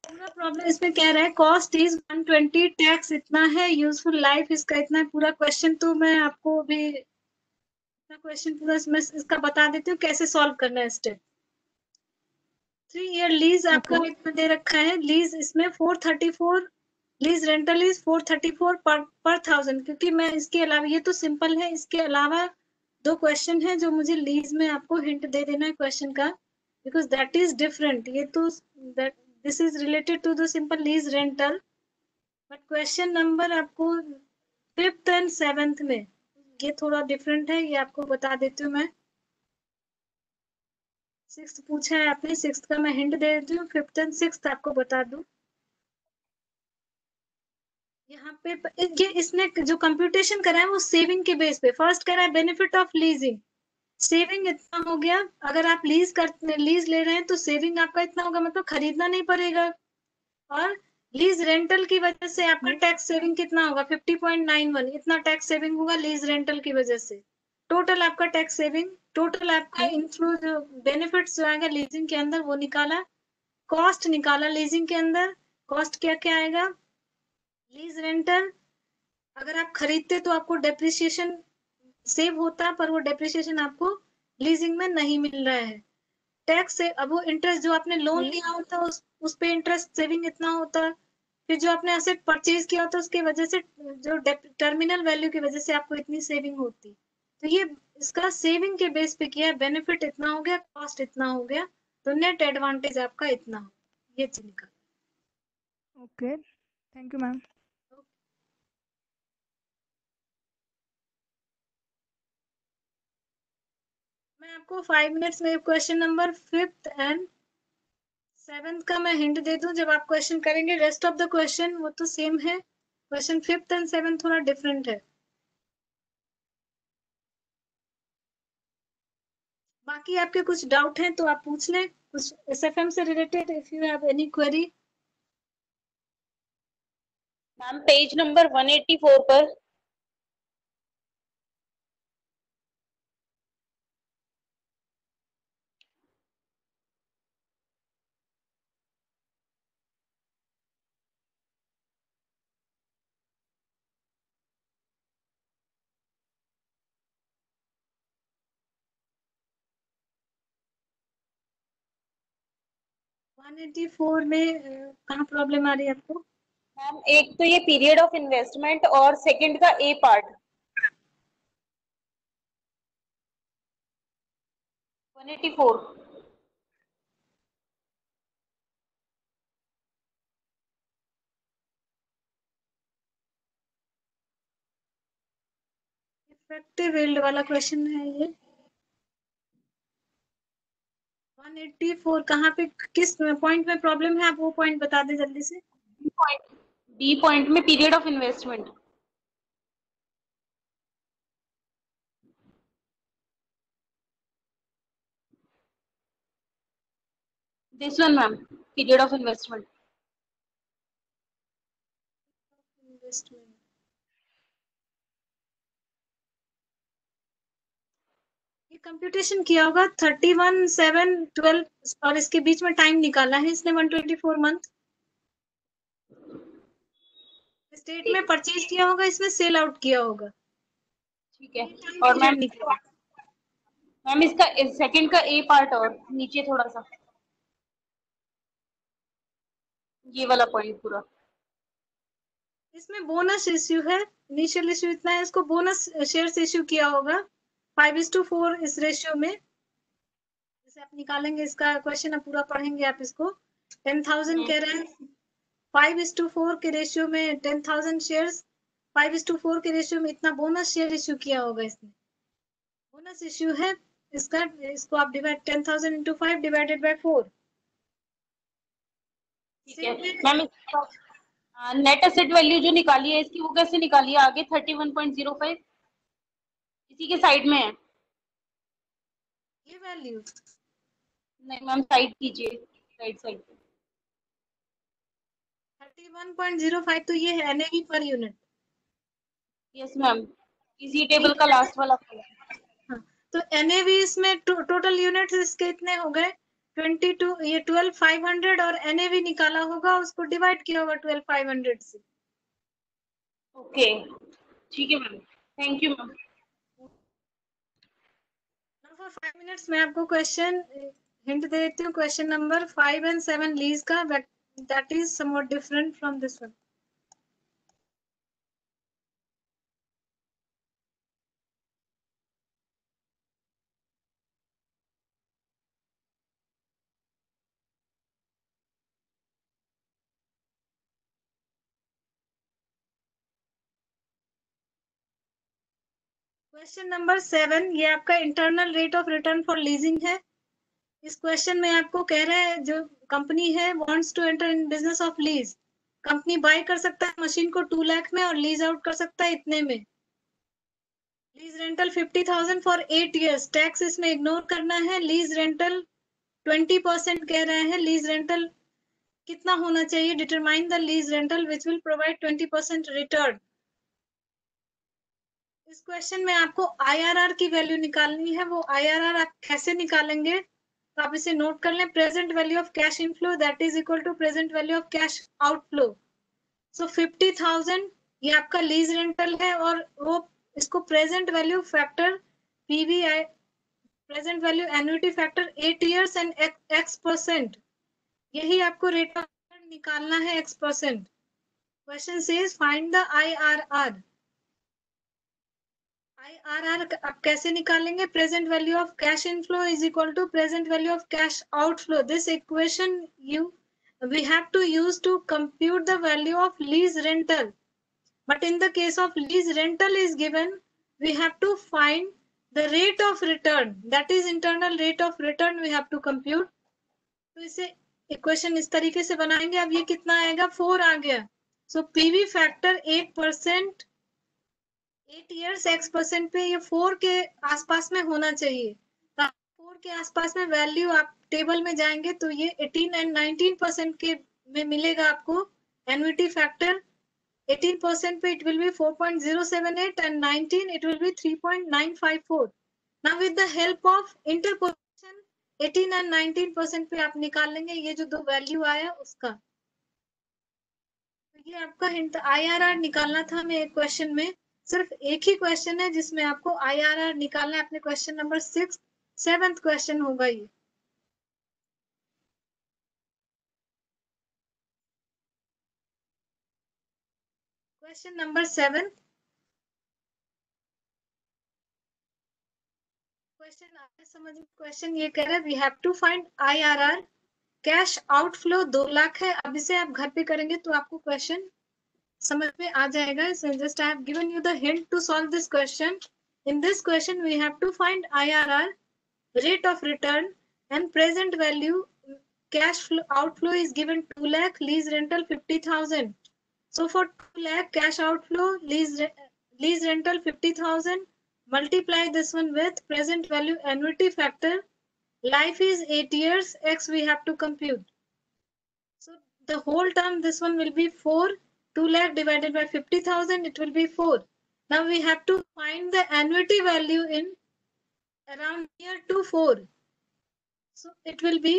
पूरा प्रॉब्लम इसमें कह रहा है कॉस्ट इज 120, टैक्स इतना है, यूजफुल लाइफ इसका इतना है. पूरा क्वेश्चन तो मैं आपको अभी क्वेश्चन पूरा मैं इसका बता देती हूँ कैसे सॉल्व करना है. स्टेप 3 ईयर लीज आपका इतना दे रखा है. लीज इसमें 434, लीज रेंटल इज 434 पर 1000. क्योंकि मैं इसके अलावा, ये तो सिंपल है, इसके अलावा 2 क्वेश्चन है जो मुझे लीज में आपको हिंट दे देना है क्वेश्चन का, बिकॉज दैट इज डिफरेंट. ये तो this is related to the simple lease rental, but question number आपको 5th एंड 7th में ये थोड़ा डिफरेंट है. ये आपको बता देती हूँ मैं. 6th पूछा है आपने, 6th का मैं हिंट दे देती हूँ. 5th एंड 6th आपको बता दूं. यहाँ पे ये इसने जो कंप्यूटेशन करा है वो सेविंग के बेस पे. फर्स्ट कह रहा है बेनिफिट ऑफ लीजिंग, सेविंग इतना हो गया. अगर आप लीज ले रहे हैं तो सेविंग आपका इतना होगा, मतलब खरीदना नहीं पड़ेगा. और लीज रेंटल की वजह से आपका टैक्स सेविंग कितना होगा? 50.91. इतना टैक्स सेविंग होगा लीज रेंटल की वजह से. टोटल आपका टैक्स सेविंग, टोटल आपका इंक्लूड जो बेनिफिट्स जो आएगा लीजिंग के अंदर वो निकाला. कॉस्ट निकाला लीजिंग के अंदर. कॉस्ट क्या क्या आएगा? लीज रेंटल, अगर आप खरीदते तो आपको डेप्रिसिएशन सेव होता, पर वो डेप्रिसिएशन आपको लीजिंग में नहीं मिल रहा है. टैक्स से अब वो इंटरेस्ट जो आपने लोन लिया होता उस पे इंटरेस्ट सेविंग इतना होता. फिर जो आपने एसेट परचेज किया होता उसके वजह से जो टर्मिनल वैल्यू की वजह से आपको इतनी सेविंग होती. तो ये इसका सेविंग के बेस पे किया है. बेनिफिट इतना हो गया, कॉस्ट इतना हो गया, तो नेट एडवांटेज आपका इतना हो. ये चीज निकाल. Okay, thank you ma'am. मैं आपको 5 मिनट्स में question number 5th and 7th का मैं हिंट दे दूं जब आप क्वेश्चन करेंगे. रेस्ट ऑफ द क्वेश्चन वो तो सेम है. क्वेश्चन 5th एंड 7th थोड़ा डिफरेंट है. बाकी आपके कुछ डाउट हैं तो आप पूछ लें, कुछ एसएफएम से related, if you have any query. Ma'am page number 184 पर। वन 184 में कहाँ प्रॉब्लम आ रही है आपको? मैम एक तो ये पीरियड ऑफ इन्वेस्टमेंट और सेकंड का ए पार्ट 184। इफेक्टिव यील्ड वाला क्वेश्चन है ये। 184 कहाँ पे, किस पॉइंट में प्रॉब्लम है, आप वो पॉइंट बता दें जल्दी से। बी पॉइंट में period of investment. This one ma'am, period of investment. Investment ये कंप्यूटेशन किया होगा 31, 7, 12 और इसके बीच में टाइम निकाला है इसने 124 मंथ। स्टेट में परचेज किया होगा, इसमें सेल आउट किया होगा। ठीक है। और मैम इसका सेकंड का ए पार्ट और नीचे थोड़ा सा ये वाला पॉइंट पूरा। इसमें बोनस इश्यू है, इनिशियल इश्यू इतना है, इसको बोनस शेयर्स इश्यू किया होगा 5:4 इस रेशियो में। जैसे आप निकालेंगे इसका क्वेश्चन, आप पूरा पढ़ेंगे आप इसको। 10,000 कह रहे हैं, 5:4 के रेशियो में 10,000 शेयर्स, 5:4 के रेशियो में इतना बोनस शेयर इश्यू किया होगा इसने। बोनस इश्यू है इसका, इसको आप डिवाइड 10,000 इंटू 5 डिवाइडेड बाय 4। ठीक है मैम। नेट एसेट वैल्यू जो निकाली है इसकी, वो कैसे निकाली है आगे? 31.05 इसी के साइड में है ये वैल्यू। नहीं मैम, साइड कीजिए, राइट साइड पे। 31.05 तो ये है NAV per unit. Yes ma'am, इसी टेबल का लास्ट वाला। हाँ, तो एनएवी इसमें टोटल यूनिट्स इसके इतने हो गए 22, ये 12,500 और एनएवी निकाला होगा, उसको डिवाइड किया होगा 12,500 से। ओके ठीक है ma'am, thank you ma'am. For 5 minutes मैं आपको क्वेश्चन हिंट दे देती हूँ। क्वेश्चन नंबर 5 and 7 लीज का, that is somewhat different from this one. Question number 7, ये आपका internal rate of return for leasing है। इस क्वेश्चन में आपको कह रहे हैं जो कंपनी है wants to enter in business of lease. Company buy कर सकता है मशीन को 2 लाख में और लीज आउट कर सकता है इतने में। Lease rental 50,000 for 8 years। Tax इसमें इग्नोर करना है। लीज रेंटल 20% कह रहे हैं। लीज रेंटल कितना होना चाहिए? Determine the lease rental which will provide 20% return. इस क्वेश्चन में आपको आईआरआर की वैल्यू निकालनी है। वो आईआरआर आप कैसे निकालेंगे तो आप इसे नोट कर लें। Present value of cash inflow that is equal to present value of cash outflow. So 50,000 ये आपका लीज रेंटल है और वो इसको present value factor PVI, present value annuity factor 8 years and x%, यही आपको रेट ऑफ रिटर्न निकालना है x%। Question says find the IRR. IRR आप कैसे निकालेंगे? Present value of cash inflow is equal to present value of cash outflow. This equation we have to use to compute the value of lease rental. But in the case of lease rental is given, we have to find the rate of return, that is internal rate of return we have to compute. तो इसे equation इस तरीके से बनाएंगे। अब ये कितना आएगा? 4 आ गया। सो पीवी फैक्टर 8%, 8 years x% पे ये 4 के आसपास में होना चाहिए। 4 4 के आसपास में वैल्यू आप टेबल में जाएंगे तो ये 18 एंड 19% के में मिलेगा आपको एन्युटी फैक्टर। 18% पे it will be 4.078 and 19 it will be 3.954. Now with the help of interpolation 18 and 19% पे आप निकाल लेंगे ये जो दो वैल्यू आया उसका। तो ये आपका हिंट IRR निकालना था हमें एक क्वेश्चन में। सिर्फ एक ही क्वेश्चन है जिसमें आपको IRR निकालना है अपने क्वेश्चन नंबर 6 7th क्वेश्चन होगा ये। क्वेश्चन नंबर 7 क्वेश्चन आगे समझ में। क्वेश्चन ये कह रहा है we have to find IRR। Cash outflow 2 lakh है। अब इसे आप घर पे करेंगे तो आपको क्वेश्चन समझ में आ जाएगा। So just I have given you the hint to solve this question. In this question we have to find IRR, rate of return and present value. Cash flow outflow is given 2 lakh, lease rental 50,000. So for 2 lakh cash outflow, lease rental 50,000, multiply this one with present value annuity factor. Life is 8 years, X we have to compute. So the whole term, this one will be 4. 2 lakh divided by 50,000, it will be 4. Now we have to find the annuity value in around near to 4. So it will be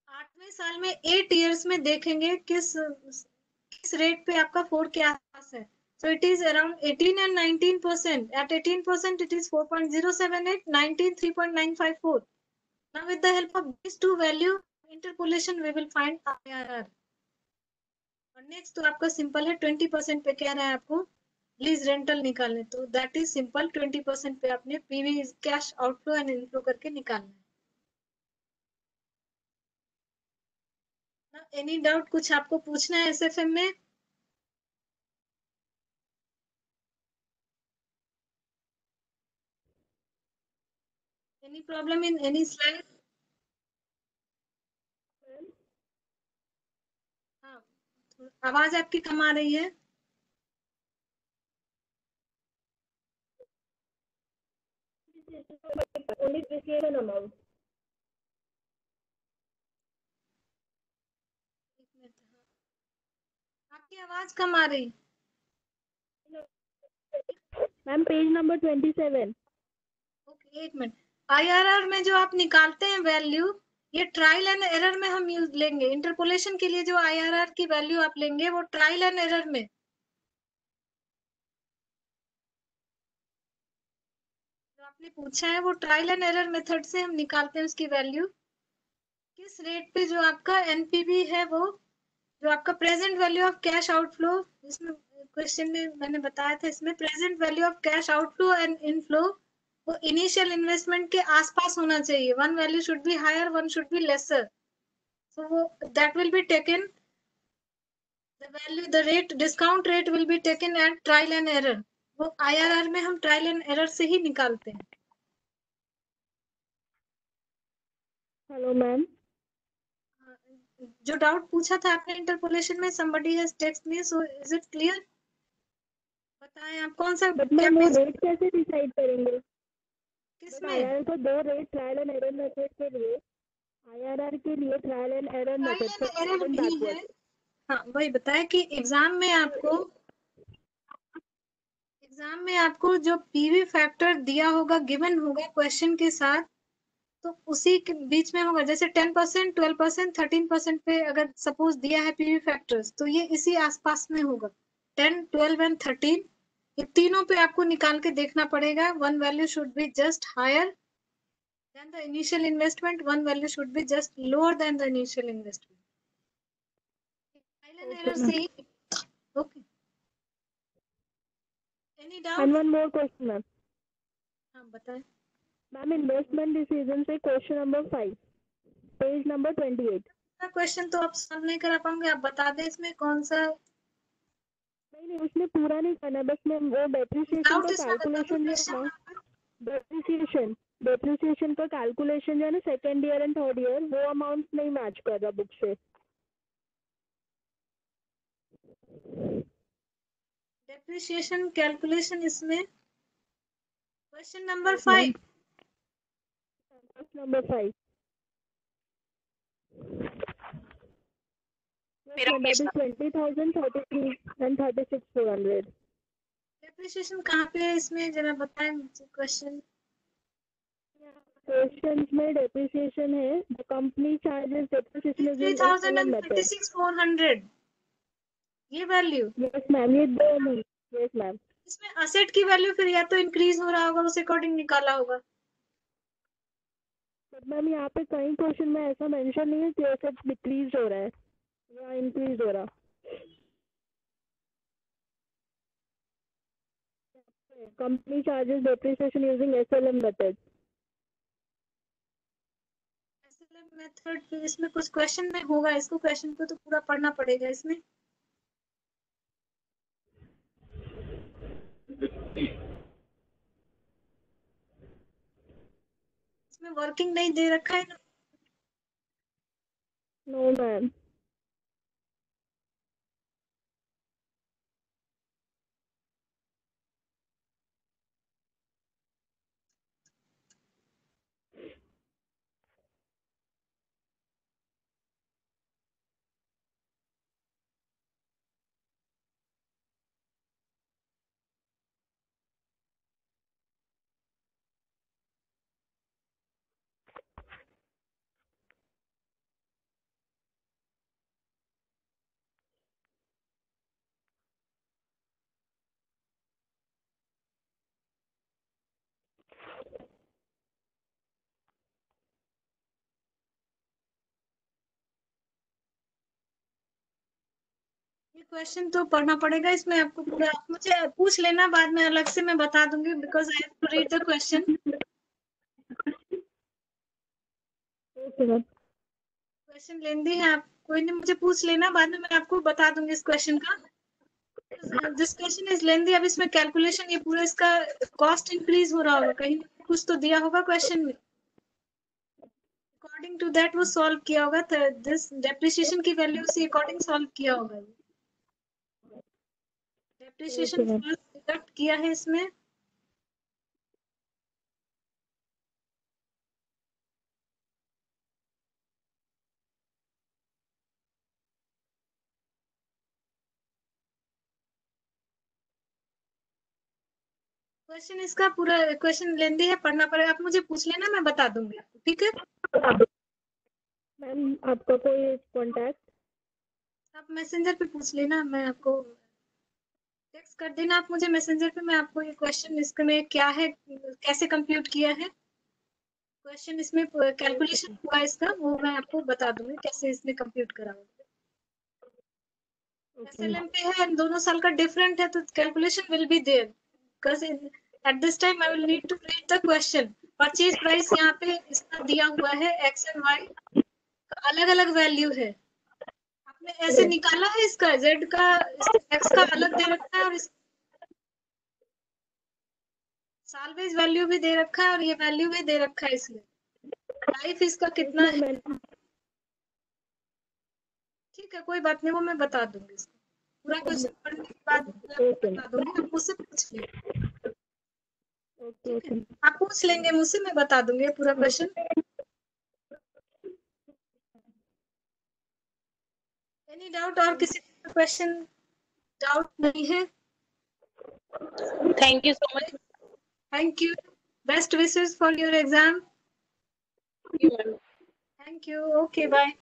8वें साल में 8 years में देखेंगे किस rate पे आपका 4 के आसपास है। So it is around 18 and 19%. At 18% it is 4.078, 19 3.954. Now with the help of these two value interpolation we will find IRR. और नेक्स्ट तो आपका सिंपल है 20% पे कह रहा है आपको लीज रेंटल निकालने। तो दैट इज सिंपल 20% पे आपने PV cash outflow and inflow करके निकालना है। एनी डाउट कुछ आपको पूछना है एसएफएम में? Any problem in any slide? हाँ, आवाज आपकी कम आ रही है। only depreciation amount. आपकी आवाज कम आ रही। Ma'am page number 27। ओके एक मिनट। IRR में जो आप निकालते हैं वैल्यू, ये ट्रायल एंड एरर में हम यूज लेंगे। इंटरपोलेशन के लिए जो IRR की वैल्यू आप लेंगे वो ट्रायल एंड एरर में। जो आपने पूछा है वो ट्रायल एंड एरर मेथड से हम निकालते हैं उसकी वैल्यू। किस रेट पे जो आपका एनपीवी है वो जो आपका present value of cash outflow, जिसमें क्वेश्चन में मैंने बताया था, इसमें present value of cash outflow and inflow वो इनिशियल इन्वेस्टमेंट के आसपास होना चाहिए। One value should be higher, one should be lesser. So वो that will be taken the value, the rate, discount rate will be taken at trial and error. वो IRR में हम trial and error से ही निकालते हैं। Hello ma'am, जो doubt पूछा था आपने इंटरपोलेशन में, somebody has text me, so is it clear? बताएं आप कौन सा बट मैम वो रेट कैसे डिसाइड करेंगे? किसमें? IRR को दो rate trial and error method के लिए, IRR के लिए trial and error method error भी है। हाँ वही बताया कि एग्जाम में आपको जो पीवी फैक्टर दिया होगा, गिवन होगा क्वेश्चन के साथ, तो उसी के बीच में होगा। जैसे 10%, 12%, 13% पे अगर सपोज दिया है पीवी फैक्टर्स, तो ये इसी आसपास में होगा। 10, 12 एंड 13 ये तीनों पे आपको निकाल के देखना पड़ेगा। One value should be just higher than the initial investment, one value should be just lower than the initial investment. Okay, any doubt? And one more question ma'am. हाँ बताएं। मैम इन्वेस्टमेंट डिसीजन से question number 5 page number 28। Question तो आप solve नहीं करा पाएंगे, आप बता दें इसमें कौन सा। नहीं उसमें पूरा नहीं करना, बस मैं वो डेप्रिसिएशन का कैलकुलेशन जो है ना, डेप्रिसिएशन का कैलकुलेशन जो है ना second year and third year, वो अमाउंट नहीं मैच कर रहा बुक से। डेप्रिसिएशन कैलकुलेशन इसमें question number 5 number 5. Yes, ma'am, that is 20,000, 33 and 36,400. Depreciation कहाँ पे है इसमें, जरा बताएं मुझे क्वेश्चन। क्वेश्चन में डेप्रिसिएशन है, the company charges depreciation using 3,36,400 ये वैल्यू। यस मैम, ये दो में। यस मैम, इसमें असेट की वैल्यू फिर या तो इंक्रीज हो रहा होगा, उस अकॉर्डिंग निकाला होगा। बट मैम यहाँ पे कहीं क्वेश्चन में ऐसा मेंशन नहीं है कि एसेट डिक्रीज हो रहा है या इंक्रीज हो रहा। Company charges depreciation using SLM method. SLM method फिर इसमें कुछ क्वेश्चन में होगा, इसको क्वेश्चन को तो पूरा पढ़ना पड़ेगा। इसमें वर्किंग नहीं दे रखा है ना। नो मैम, ये क्वेश्चन तो पढ़ना पड़ेगा। इसमें आपको पूरा, आप मुझे पूछ लेना बाद में, अलग से मैं बता दूंगी, because I have to read the question. Okay ma'am, question lengthy है, आप कोई नहीं, मुझे पूछ लेना, बाद में मैं आपको बता दूंगी इस क्वेश्चन का। This question is lengthy. अब इसमें कैलकुलेशन, ये पूरा इसका कॉस्ट इंक्रीज हो रहा होगा, कहीं कुछ तो दिया होगा क्वेश्चन में, अकॉर्डिंग टू दैट वो सॉल्व किया होगा। तो दिस डेप्रिसिएशन की वैल्यू से अकॉर्डिंग सॉल्व किया होगा। डेप्रिसिएशन फर्स्ट डिडक्ट किया है इसमें। क्वेश्चन इसका पूरा क्वेश्चन लेंदी है, पढ़ना पड़ेगा। आप मुझे पूछ लेना, मैं बता दूंगी आपको, ठीक है। मैम आपका कोई कॉन्टैक्ट? आप मैसेंजर पे पूछ लेना, मैं आपको टेक्स्ट कर देना आप मुझे मैसेंजर पे, मैं आपको ये क्वेश्चन इसमें क्या है, कैसे कंप्यूट किया है क्वेश्चन, इसमें कैलकुलेशन हुआ इसका, वो मैं आपको बता दूंगी कैसे इसमें कंप्यूट करा होगा। एसएलएम पे है, दोनों साल का डिफरेंट है, तो calculation will be there, because at this time I will need to read the question. Purchase price यहाँ पे इसका दिया हुआ है, एक्स एंड वाई अलग अलग वैल्यू है। आपने ऐसे निकाला है इसका, जेड का एक्स का अलग दे रखा है, और इस साल वाइज वैल्यू भी दे रखा है, और ये वैल्यू भी दे रखा है। इसमें लाइफ इसका कितना है, ठीक है, कोई बात नहीं, वो मैं बता दूंगी इसको पूरा क्वेश्चन पढ़ने के बाद बता दूंगी। आप मुझसे पूछ लेंगे, ठीक है, आप पूछ लेंगे मुझसे, मैं बता दूंगी पूरा क्वेश्चन। एनी डाउट, और किसी का क्वेश्चन डाउट नहीं है? Thank you so much. Thank you, best wishes for your exam. Thank you, okay, bye.